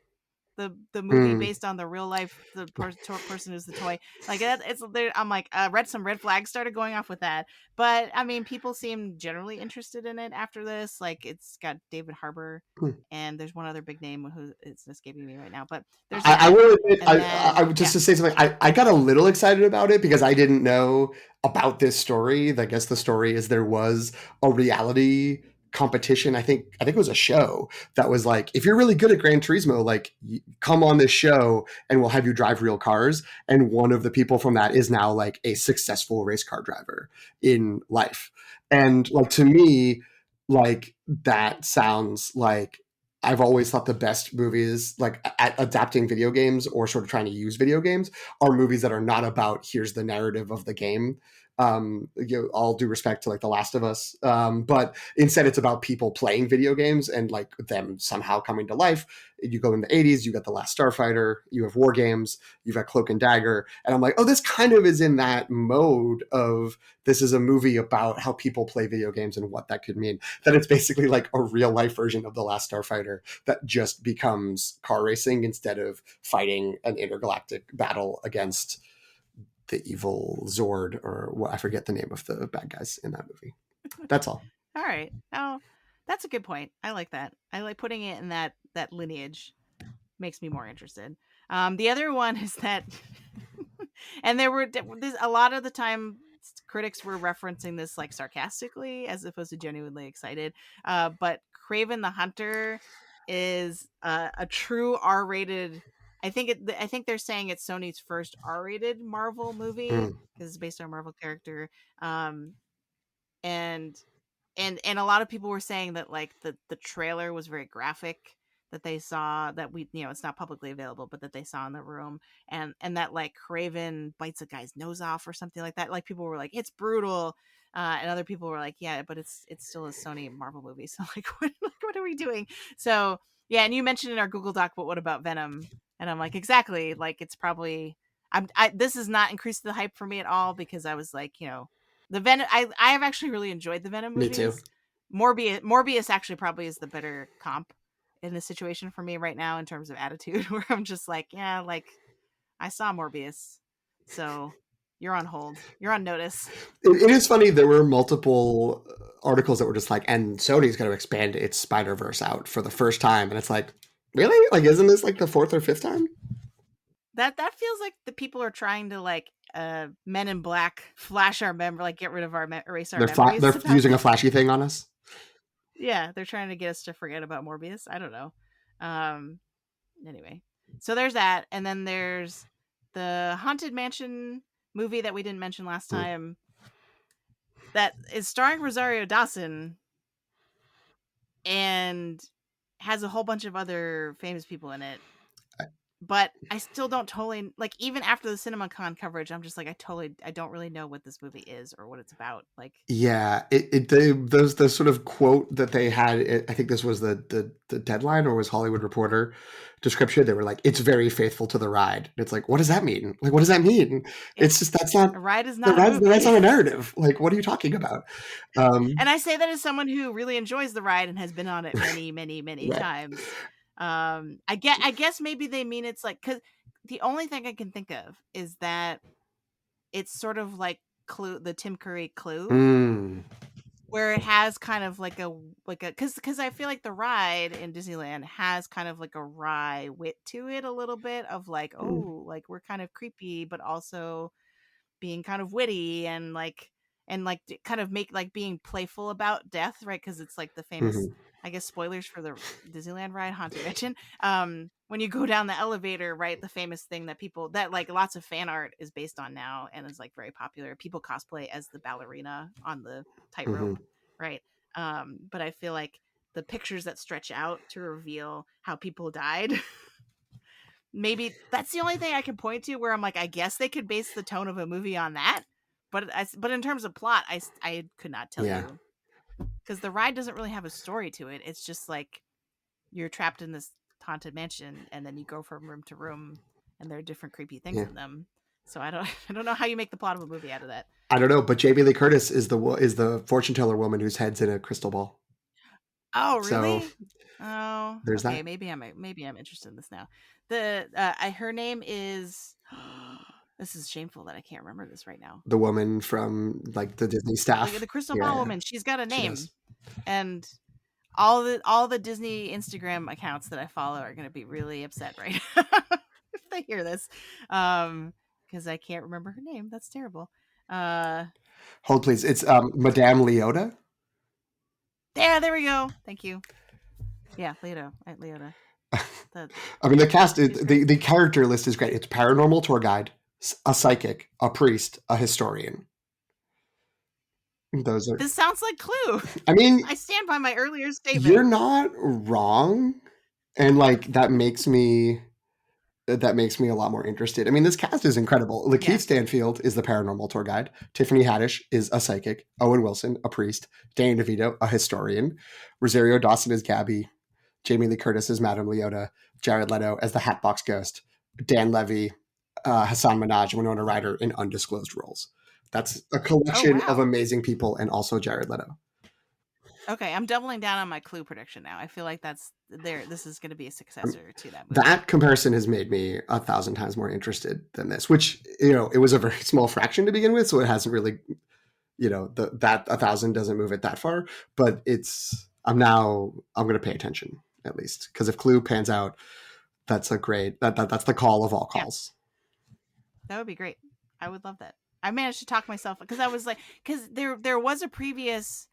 Speaker 1: The movie
Speaker 2: Mm.
Speaker 1: based on the real life, the person who's the toy, like that, it's there. I'm like, some red flags started going off with that, but I mean, people seem generally interested in it after this. Like, it's got David Harbour,
Speaker 2: Mm.
Speaker 1: and there's one other big name who it's escaping me right now, but there's
Speaker 2: I
Speaker 1: that,
Speaker 2: will admit,
Speaker 1: and then
Speaker 2: just
Speaker 1: yeah.
Speaker 2: to say something, I got a little excited about it because I didn't know about this story. I guess the story is there was a reality competition. I think it was a show that was like, if you're really good at Gran Turismo, like, come on this show and we'll have you drive real cars. And one of the people from that is now like a successful race car driver in life. And like, to me, like, that sounds like, I've always thought the best movies, like at adapting video games or sort of trying to use video games, are movies that are not about, here's the narrative of the game. All due respect to like The Last of Us, but instead it's about people playing video games and like them somehow coming to life. You go in the 80s, you got The Last Starfighter, you have War Games, you've got Cloak and Dagger, and I'm like, oh, this kind of is in that mode of, this is a movie about how people play video games and what that could mean. That it's basically like a real life version of The Last Starfighter that just becomes car racing instead of fighting an intergalactic battle against the evil Zord, or what, I forget the name of the bad guys in that movie. That's all.
Speaker 1: All right. Oh, that's a good point. I like that. I like putting it in that lineage. Makes me more interested. The other one is that, and there were a lot of the time critics were referencing this like sarcastically as opposed to genuinely excited. But Craven the Hunter is a true R-rated. I think they're saying it's Sony's first R-rated Marvel movie
Speaker 2: Mm.
Speaker 1: because it's based on a Marvel character. Um, and and a lot of people were saying that like the trailer was very graphic, that they saw, that we, it's not publicly available, but that they saw in the room, and that like Craven bites a guy's nose off or something like that. Like, people were like, it's brutal, and other people were like, yeah, but it's still a Sony Marvel movie, so like, what are we doing? So yeah, and you mentioned in our Google Doc, but what about Venom? And I'm like, exactly, like, it's probably, this has not increased the hype for me at all, because I was like, the Venom. I have actually really enjoyed the Venom
Speaker 2: Me too.
Speaker 1: movies. Morbius actually probably is the better comp in this situation for me right now in terms of attitude, where I'm just like, yeah, like, I saw Morbius, so you're on hold, you're on notice.
Speaker 2: It is funny. There were multiple articles that were just like, and Sony's going to expand its Spider Verse out for the first time, and it's like, really? Like, isn't this like the fourth or fifth time?
Speaker 1: That feels like the people are trying to like Men in Black flash our memory, like get rid of our erase our memories
Speaker 2: They're
Speaker 1: about
Speaker 2: using a
Speaker 1: that.
Speaker 2: flashy thing on us.
Speaker 1: Yeah, they're trying to get us to forget about Morbius. I don't know. Um, anyway, so there's that, and then there's the Haunted Mansion movie that we didn't mention last
Speaker 2: Mm.
Speaker 1: time, that is starring Rosario Dawson and has a whole bunch of other famous people in it. But I still don't totally, like, even after the CinemaCon coverage, I'm just like, I don't really know what this movie is or what it's about. Like,
Speaker 2: Yeah, those the sort of quote that they had. I think this was the Deadline, or was Hollywood Reporter description. They were like, "It's very faithful to the ride." And it's like, what does that mean? Like, what does that mean?
Speaker 1: yeah,
Speaker 2: It's just, that's not
Speaker 1: a ride is
Speaker 2: the
Speaker 1: not a
Speaker 2: ride. That's
Speaker 1: movie.
Speaker 2: not a narrative. Like, what are you talking about?
Speaker 1: And
Speaker 2: Um,
Speaker 1: I say that as someone who really enjoys the ride and has been on it many, many, many
Speaker 2: right.
Speaker 1: times. I guess maybe they mean it's like, because the only thing I can think of is that it's sort of like Clue, the Tim Curry Clue,
Speaker 2: Mm.
Speaker 1: where it has kind of like a because I feel like the ride in Disneyland has kind of like a wry wit to it a little bit of like,
Speaker 2: Mm,
Speaker 1: oh, like we're kind of creepy, but also being kind of witty and like kind of make like being playful about death, right? Because it's like the famous,
Speaker 2: mhm,
Speaker 1: I guess, spoilers for the Disneyland ride Haunted Mansion. When you go down the elevator, right, the famous thing that people that like lots of fan art is based on now and is like very popular. People cosplay as the ballerina on the
Speaker 2: mhm.
Speaker 1: tightrope, right? But I feel like the pictures that stretch out to reveal how people died maybe that's the only thing I can point to where I'm like, I guess they could base the tone of a movie on that. But in terms of plot, I could not tell
Speaker 2: Yeah,
Speaker 1: you because the ride doesn't really have a story to it. It's just like you're trapped in this haunted mansion, and then you go from room to room, and there are different creepy things
Speaker 2: yeah.
Speaker 1: in them. So I don't I don't know how you make the plot of a movie out of that.
Speaker 2: I don't know, but Jamie Lee Curtis is the fortune teller woman whose head's in a crystal ball.
Speaker 1: Oh,
Speaker 2: So
Speaker 1: really? Oh,
Speaker 2: there's
Speaker 1: okay.
Speaker 2: that.
Speaker 1: Maybe I'm interested in this now. Her name is. This is shameful that I can't remember this right now.
Speaker 2: The woman from like the Disney
Speaker 1: The
Speaker 2: staff.
Speaker 1: crystal
Speaker 2: Yeah,
Speaker 1: ball
Speaker 2: yeah,
Speaker 1: woman, she's got a
Speaker 2: she
Speaker 1: name,
Speaker 2: does.
Speaker 1: and all the Disney Instagram accounts that I follow are going to be really upset right if they hear this, because I can't remember her name. That's terrible. Uh,
Speaker 2: Hold please. It's Madame Leota.
Speaker 1: there we go. Thank you. Yeah, Leota. That
Speaker 2: I mean, the cast,
Speaker 1: she's great.
Speaker 2: the character list is great. It's paranormal tour guide, a psychic, a priest, a historian. Those are.
Speaker 1: This sounds like Clue.
Speaker 2: I mean,
Speaker 1: I stand by my earlier
Speaker 2: you're
Speaker 1: statement.
Speaker 2: not wrong, and like that makes me a lot more interested. I mean, this cast is incredible. Lakeith
Speaker 1: Yeah.
Speaker 2: Stanfield is the paranormal tour guide. Tiffany Haddish is a psychic. Owen Wilson, a priest. Danny DeVito, a historian. Rosario Dawson is Gabby. Jamie Lee Curtis as Madame Leota. Jared Leto as the Hatbox Ghost. Dan Levy, Hassan Minaj, and Winona Ryder in undisclosed roles. That's a
Speaker 1: Oh
Speaker 2: collection of
Speaker 1: wow.
Speaker 2: amazing people, and also Jared Leto.
Speaker 1: Okay, I'm doubling down on my Clue prediction now. I feel like that's there. This is going to be a successor to that movie.
Speaker 2: That comparison has made me 1,000 times more interested than this, which, it was a very small fraction to begin with, so it hasn't really, that 1,000 doesn't move it that far, but I'm going to pay attention at least, because if Clue pans out, that's a great, that's the call of all
Speaker 1: Yeah,
Speaker 2: calls.
Speaker 1: that would be great. I would love that. I managed to talk myself because I was like, because there was a previous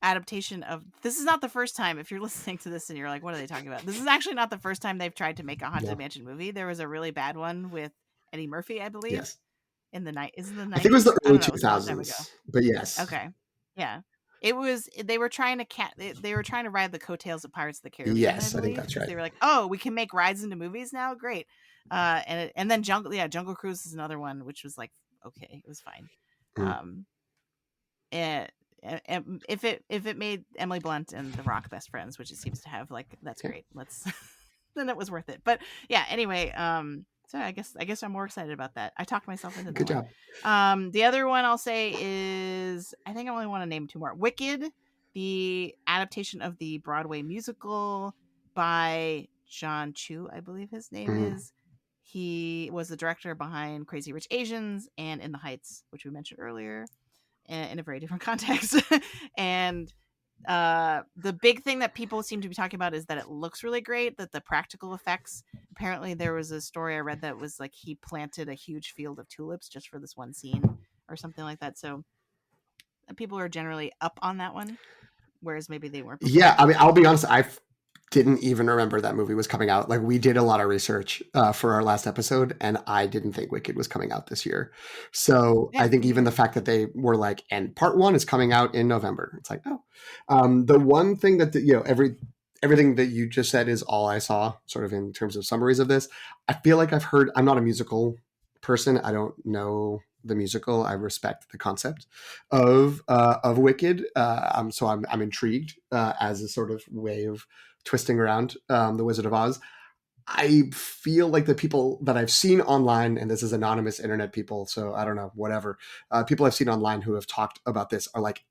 Speaker 1: adaptation of this is not the first time if you're listening to this and you're like what are they talking about, this is actually not the first time they've tried to make a haunted
Speaker 2: Yeah.
Speaker 1: mansion movie. There was a really bad one with Eddie Murphy, I believe,
Speaker 2: Yes.
Speaker 1: in the night is it the
Speaker 2: I think it was
Speaker 1: 90s,
Speaker 2: the
Speaker 1: I
Speaker 2: early
Speaker 1: don't know, it was a long time ago.
Speaker 2: 2000s, but yes.
Speaker 1: Okay. Yeah. It was they were trying to they were trying to ride the coattails of Pirates of the Caribbean, I
Speaker 2: Yes, I think
Speaker 1: believe,
Speaker 2: that's
Speaker 1: because
Speaker 2: right.
Speaker 1: they were like, oh, we can make rides into movies now, great. And then Jungle Cruise is another one which was like okay, it was fine.
Speaker 2: Mm.
Speaker 1: um and, and if it made Emily Blunt and The Rock best friends, which it seems to have, like that's
Speaker 2: Yeah.
Speaker 1: great. Let's then it was worth it. But yeah, anyway, so I guess I'm more excited about that. I talked myself into that
Speaker 2: Good
Speaker 1: one.
Speaker 2: job.
Speaker 1: The other one I'll say is I think I only want to name two more. Wicked, the adaptation of the Broadway musical by John Chu, I believe his name
Speaker 2: Mm.
Speaker 1: is. He was the director behind Crazy Rich Asians and In the Heights, which we mentioned earlier, in a very different context. And the big thing that people seem to be talking about is that it looks really great, that the practical effects, apparently there was a story I read that was like he planted a huge field of tulips just for this one scene or something like that. So people are generally up on that one, whereas maybe they weren't
Speaker 2: Yeah,
Speaker 1: before.
Speaker 2: I mean, I'll be honest. I didn't even remember that movie was coming out. Like, we did a lot of research for our last episode, and I didn't think Wicked was coming out this year. So I
Speaker 1: Yeah,
Speaker 2: think
Speaker 1: me
Speaker 2: even the
Speaker 1: neither.
Speaker 2: fact that they were like, and part one is coming out in November. It's like, oh, the one thing that everything that you just said is all I saw, sort of in terms of summaries of this. I feel like I've heard. I'm not a musical person. I don't know the musical. I respect the concept of Wicked. So I'm intrigued as a sort of way of twisting around the Wizard of Oz. I feel like the people that I've seen online, and this is anonymous internet people, so I don't know, whatever. People I've seen online who have talked about this are like,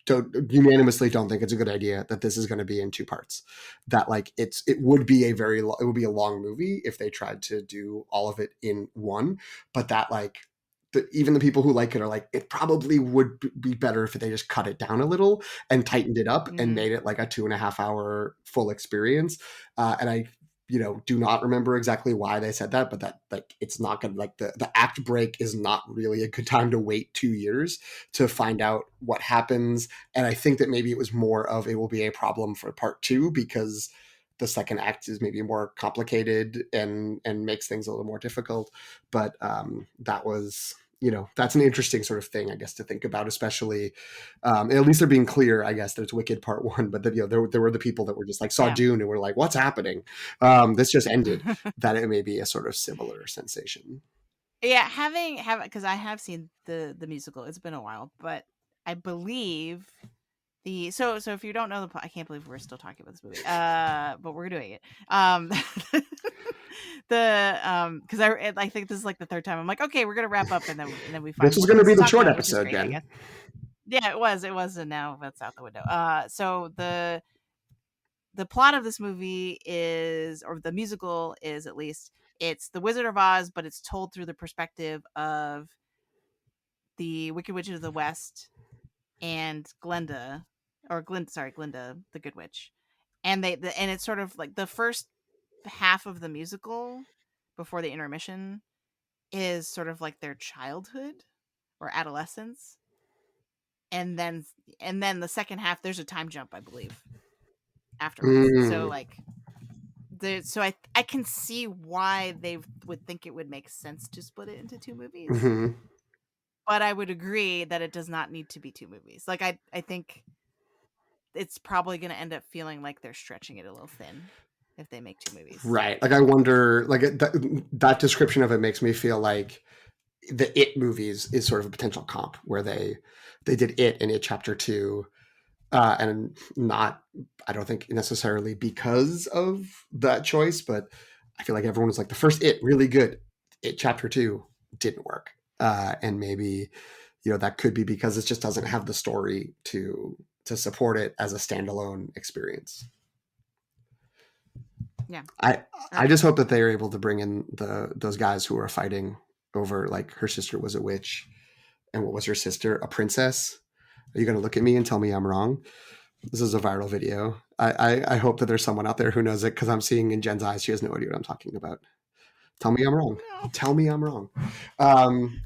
Speaker 2: don't unanimously don't think it's a good idea that this is going to be in two parts. That like it would be it would be a long movie if they tried to do all of it in one, but that like even the people who like it are like, it probably would be better if they just cut it down a little and tightened it up and
Speaker 1: Mhm.
Speaker 2: made it like a 2.5 hour full experience. And I, do not remember exactly why they said that, but that, like, it's not gonna, like, the act break is not really a good time to wait 2 years to find out what happens. And I think that maybe it was more of, it will be a problem for part two, because the second act is maybe more complicated and makes things a little more difficult. But that was, that's an interesting sort of thing, I guess, to think about, especially at least they're being clear, I guess, that it's Wicked Part One. But that, there were the people that were just like, saw
Speaker 1: Yeah.
Speaker 2: Dune and were like, what's happening? This just ended. That it may be a sort of similar sensation.
Speaker 1: Yeah, having because I have seen the musical. It's been a while, but I believe so if you don't know I can't believe we're still talking about this movie. But we're doing it. Because I think this is like the third time I'm like, okay, we're gonna wrap up, and then we
Speaker 2: This
Speaker 1: find
Speaker 2: was
Speaker 1: more
Speaker 2: going to
Speaker 1: things
Speaker 2: be
Speaker 1: to
Speaker 2: the
Speaker 1: talk
Speaker 2: short
Speaker 1: about, which is
Speaker 2: episode,
Speaker 1: great, I
Speaker 2: Jen.
Speaker 1: guess. Yeah, it was, and now that's out the window. So the plot of this movie is, or the musical is at least, it's the Wizard of Oz, but it's told through the perspective of the Wicked Witch of the West and Glinda, the Good Witch, and and it's sort of like the first half of the musical before the intermission is sort of like their childhood or adolescence, and then the second half there's a time jump, I believe, afterwards. So
Speaker 2: Mm,
Speaker 1: like so I can see why they would think it would make sense to split it into two movies,
Speaker 2: hmm.
Speaker 1: but I would agree that it does not need to be two movies. Like I think it's probably going to end up feeling like they're stretching it a little thin if they make two movies.
Speaker 2: Right. Like, I wonder, like, that description of it makes me feel like the It movies is sort of a potential comp, where they did It and It Chapter Two, and not, I don't think necessarily because of that choice, but I feel like everyone was like, the first It really good, It Chapter Two didn't work, and maybe, that could be because it just doesn't have the story to support it as a standalone experience.
Speaker 1: Yeah.
Speaker 2: I I
Speaker 1: Okay.
Speaker 2: just hope that they are able to bring in those guys who are fighting over, like, her sister was a witch, and what was her sister, a princess. Are you going to look at me and tell me I'm wrong? This is a viral video. I hope that there's someone out there who knows it, because I'm seeing in Jen's eyes she has no idea what I'm talking about. Tell me I'm wrong.
Speaker 1: No.
Speaker 2: Tell me I'm wrong. Um,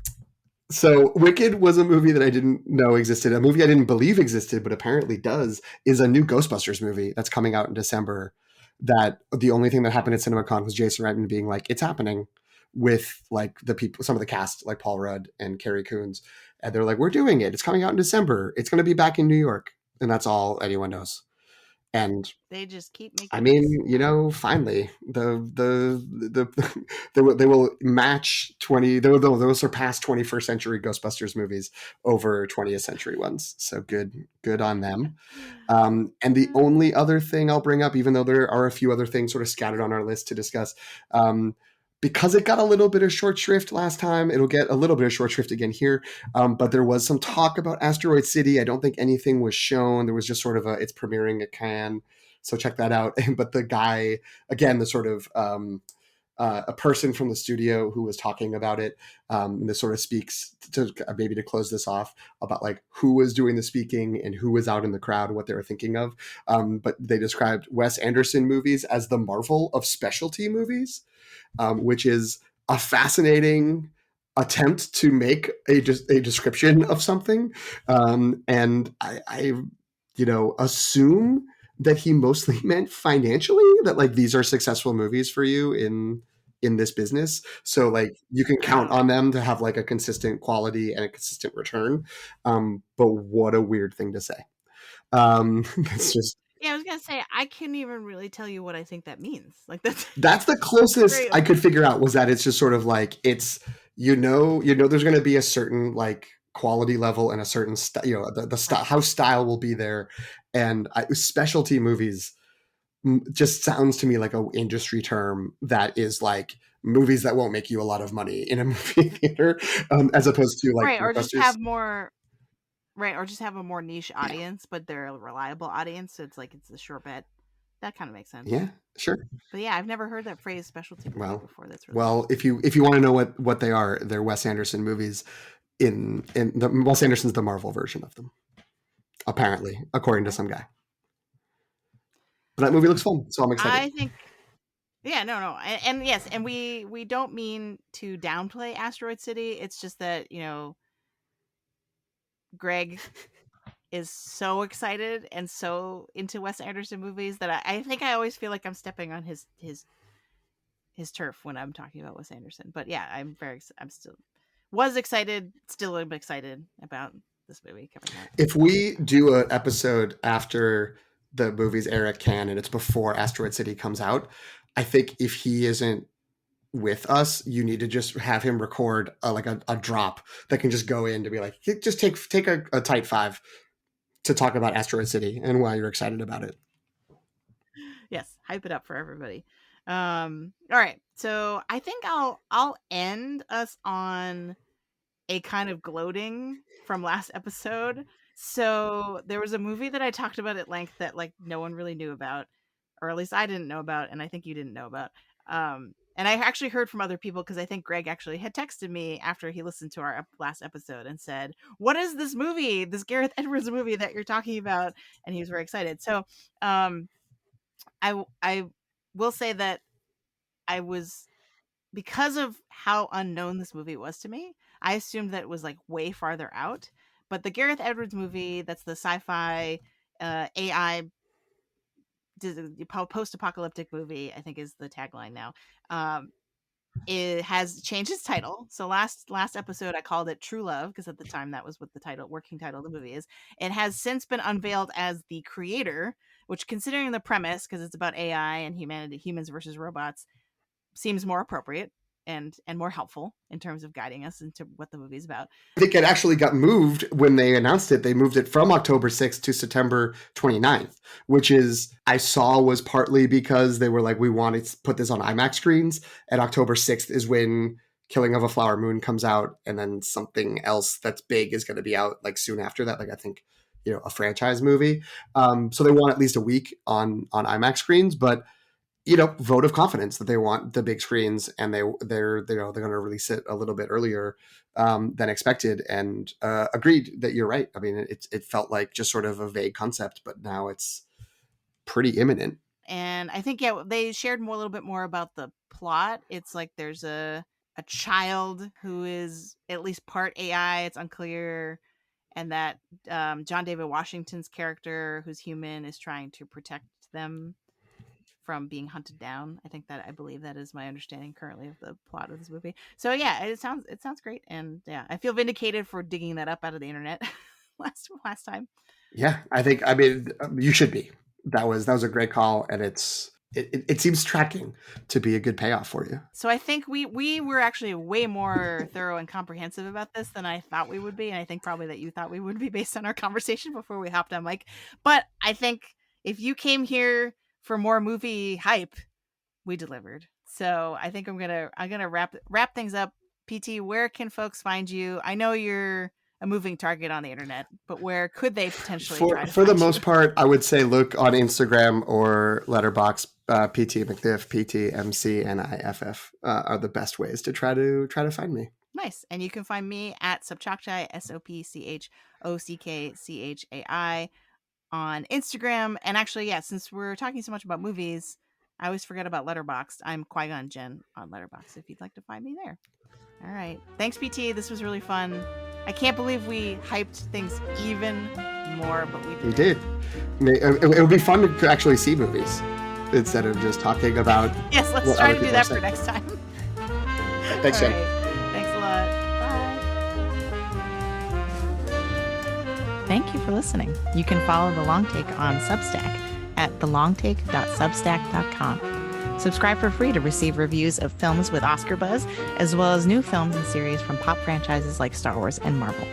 Speaker 2: so Wicked was a movie that I didn't know existed. A movie I didn't believe existed, but apparently does, is a new Ghostbusters movie that's coming out in December. That the only thing that happened at CinemaCon was Jason Reitman being like, it's happening, with, like, the people, some of the cast, like Paul Rudd and Carrie Coons. And they're like, we're doing it. It's coming out in December. It's going to be back in New York. And that's all anyone knows. And
Speaker 1: They just keep
Speaker 2: I
Speaker 1: making movies.
Speaker 2: mean, finally, they will match 20. They will surpass 21st century Ghostbusters movies over 20th century ones. So good on them. And the only other thing I'll bring up, even though there are a few other things sort of scattered on our list to discuss, because it got a little bit of short shrift last time, it'll get a little bit of short shrift again here. But there was some talk about Asteroid City. I don't think anything was shown. There was just sort of it's premiering at Cannes, so check that out. But the guy, again, the sort of a person from the studio who was talking about it. This sort of speaks to, maybe to close this off, about like who was doing the speaking and who was out in the crowd, what they were thinking of. But they described Wes Anderson movies as the Marvel of specialty movies, which is a fascinating attempt to make just a description of something. And I assume that he mostly meant financially, that, like, these are successful movies for you in this business, so, like, you can count
Speaker 1: Oh.
Speaker 2: on them to have, like, a consistent quality and a consistent return. But what a weird thing to say. It's just,
Speaker 1: Yeah, I was gonna say I couldn't even really tell you what I think that means. Like that's
Speaker 2: that's the
Speaker 1: that's
Speaker 2: closest
Speaker 1: very
Speaker 2: I could figure out, was that it's just sort of like, it's, there's going to be a certain, like, quality level and a certain the style,
Speaker 1: right.
Speaker 2: how style will be there. And specialty movies just sounds to me like a industry term that is like movies that won't make you a lot of money in a movie theater, as opposed to like
Speaker 1: Right, or just
Speaker 2: blockbusters.
Speaker 1: have more right, or just have a more niche audience, but they're a reliable audience, so it's like it's a sure bet. that kind of makes sense.
Speaker 2: Yeah, sure.
Speaker 1: But yeah, I've never heard that phrase specialty movie
Speaker 2: Well,
Speaker 1: before. That's really cool.
Speaker 2: well, if you want to know what they are, they're Wes Anderson movies. In the Wes Anderson's the Marvel version of them, apparently, according to
Speaker 1: Okay.
Speaker 2: some guy. But that movie looks fun, so I'm excited.
Speaker 1: I think yeah, no. And yes, and we don't mean to downplay Asteroid City. It's just that, Greg is so excited and so into Wes Anderson movies that I think I always feel like I'm stepping on his turf when I'm talking about Wes Anderson. But yeah, I'm still was excited, still am excited about this movie coming out.
Speaker 2: If we do an episode after the movie's air at Cannes and it's before Asteroid City comes out, I think if he isn't with us, you need to just have him record a drop that can just go in to be like, just take a tight five to talk about Asteroid City and why you're excited about it.
Speaker 1: Yes, hype it up for everybody. All right, so I think I'll end us on a kind of gloating from last episode. So there was a movie that I talked about at length that like no one really knew about, or at least I didn't know about, and I think you didn't know about. And I actually heard from other people because I think Greg actually had texted me after he listened to our last episode and said, "What is this movie? This Gareth Edwards movie that you're talking about?" And he was very excited. So I will say that I was, because of how unknown this movie was to me, I assumed that it was like way farther out. But the Gareth Edwards movie, that's the sci-fi AI post-apocalyptic movie, I think is the tagline now. It has changed its title. So last episode I called it True Love because at the time that was what the working title of the movie is. It has since been unveiled as The Creator, which, considering the premise, because it's about AI and humanity, humans versus robots, seems more appropriate and more helpful in terms of guiding us into what the movie's about.
Speaker 2: I think it actually got moved when they announced it. They moved it from October 6th to September 29th, which is, I saw, was partly because they were like, we want to put this on IMAX screens. And October 6th is when Killing of a Flower Moon comes out. And then something else that's big is going to be out like soon after that. Like, I think, a franchise movie. So they want at least a week on IMAX screens, but vote of confidence that they want the big screens, and they're going to release it a little bit earlier than expected. And agreed that you're right. I mean, it felt like just sort of a vague concept, but now it's pretty imminent.
Speaker 1: And I think they shared a little bit more about the plot. It's like there's a child who is at least part AI. It's unclear, and that John David Washington's character, who's human, is trying to protect them from being hunted down. I believe that is my understanding currently of the plot of this movie. So yeah, it sounds great, and yeah, I feel vindicated for digging that up out of the internet last time.
Speaker 2: Yeah, I mean, you should be. That was a great call, and it seems tracking to be a good payoff for you.
Speaker 1: So I think we were actually way more thorough and comprehensive about this than I thought we would be, and I think probably that you thought we would be based on our conversation before we hopped on mic. But I think if you came here for more movie hype, we delivered. So I think I'm gonna wrap things up. PT, where can folks find you? I know you're a moving target on the internet, but where could they potentially
Speaker 2: for the most part? I would say look on Instagram or Letterboxd. PT McNiff, PTMCNIFF are the best ways to try to find me.
Speaker 1: Nice. And you can find me at Sopchockchai, SOPCHOCKCHAI, on Instagram. And actually, yeah, since we're talking so much about movies, I always forget about Letterboxd. I'm Qui-Gon Jinn on Letterboxd if you'd like to find me there. All right. Thanks, PT. This was really fun. I can't believe we hyped things even more, but we did.
Speaker 2: It would be fun to actually see movies instead of just talking about.
Speaker 1: Yes, let's try to do that for next time.
Speaker 2: Thanks, Jen.
Speaker 1: Thanks a lot. Bye. Thank you for listening. You can follow The Long Take on Substack at thelongtake.substack.com. Subscribe for free to receive reviews of films with Oscar buzz, as well as new films and series from pop franchises like Star Wars and Marvel.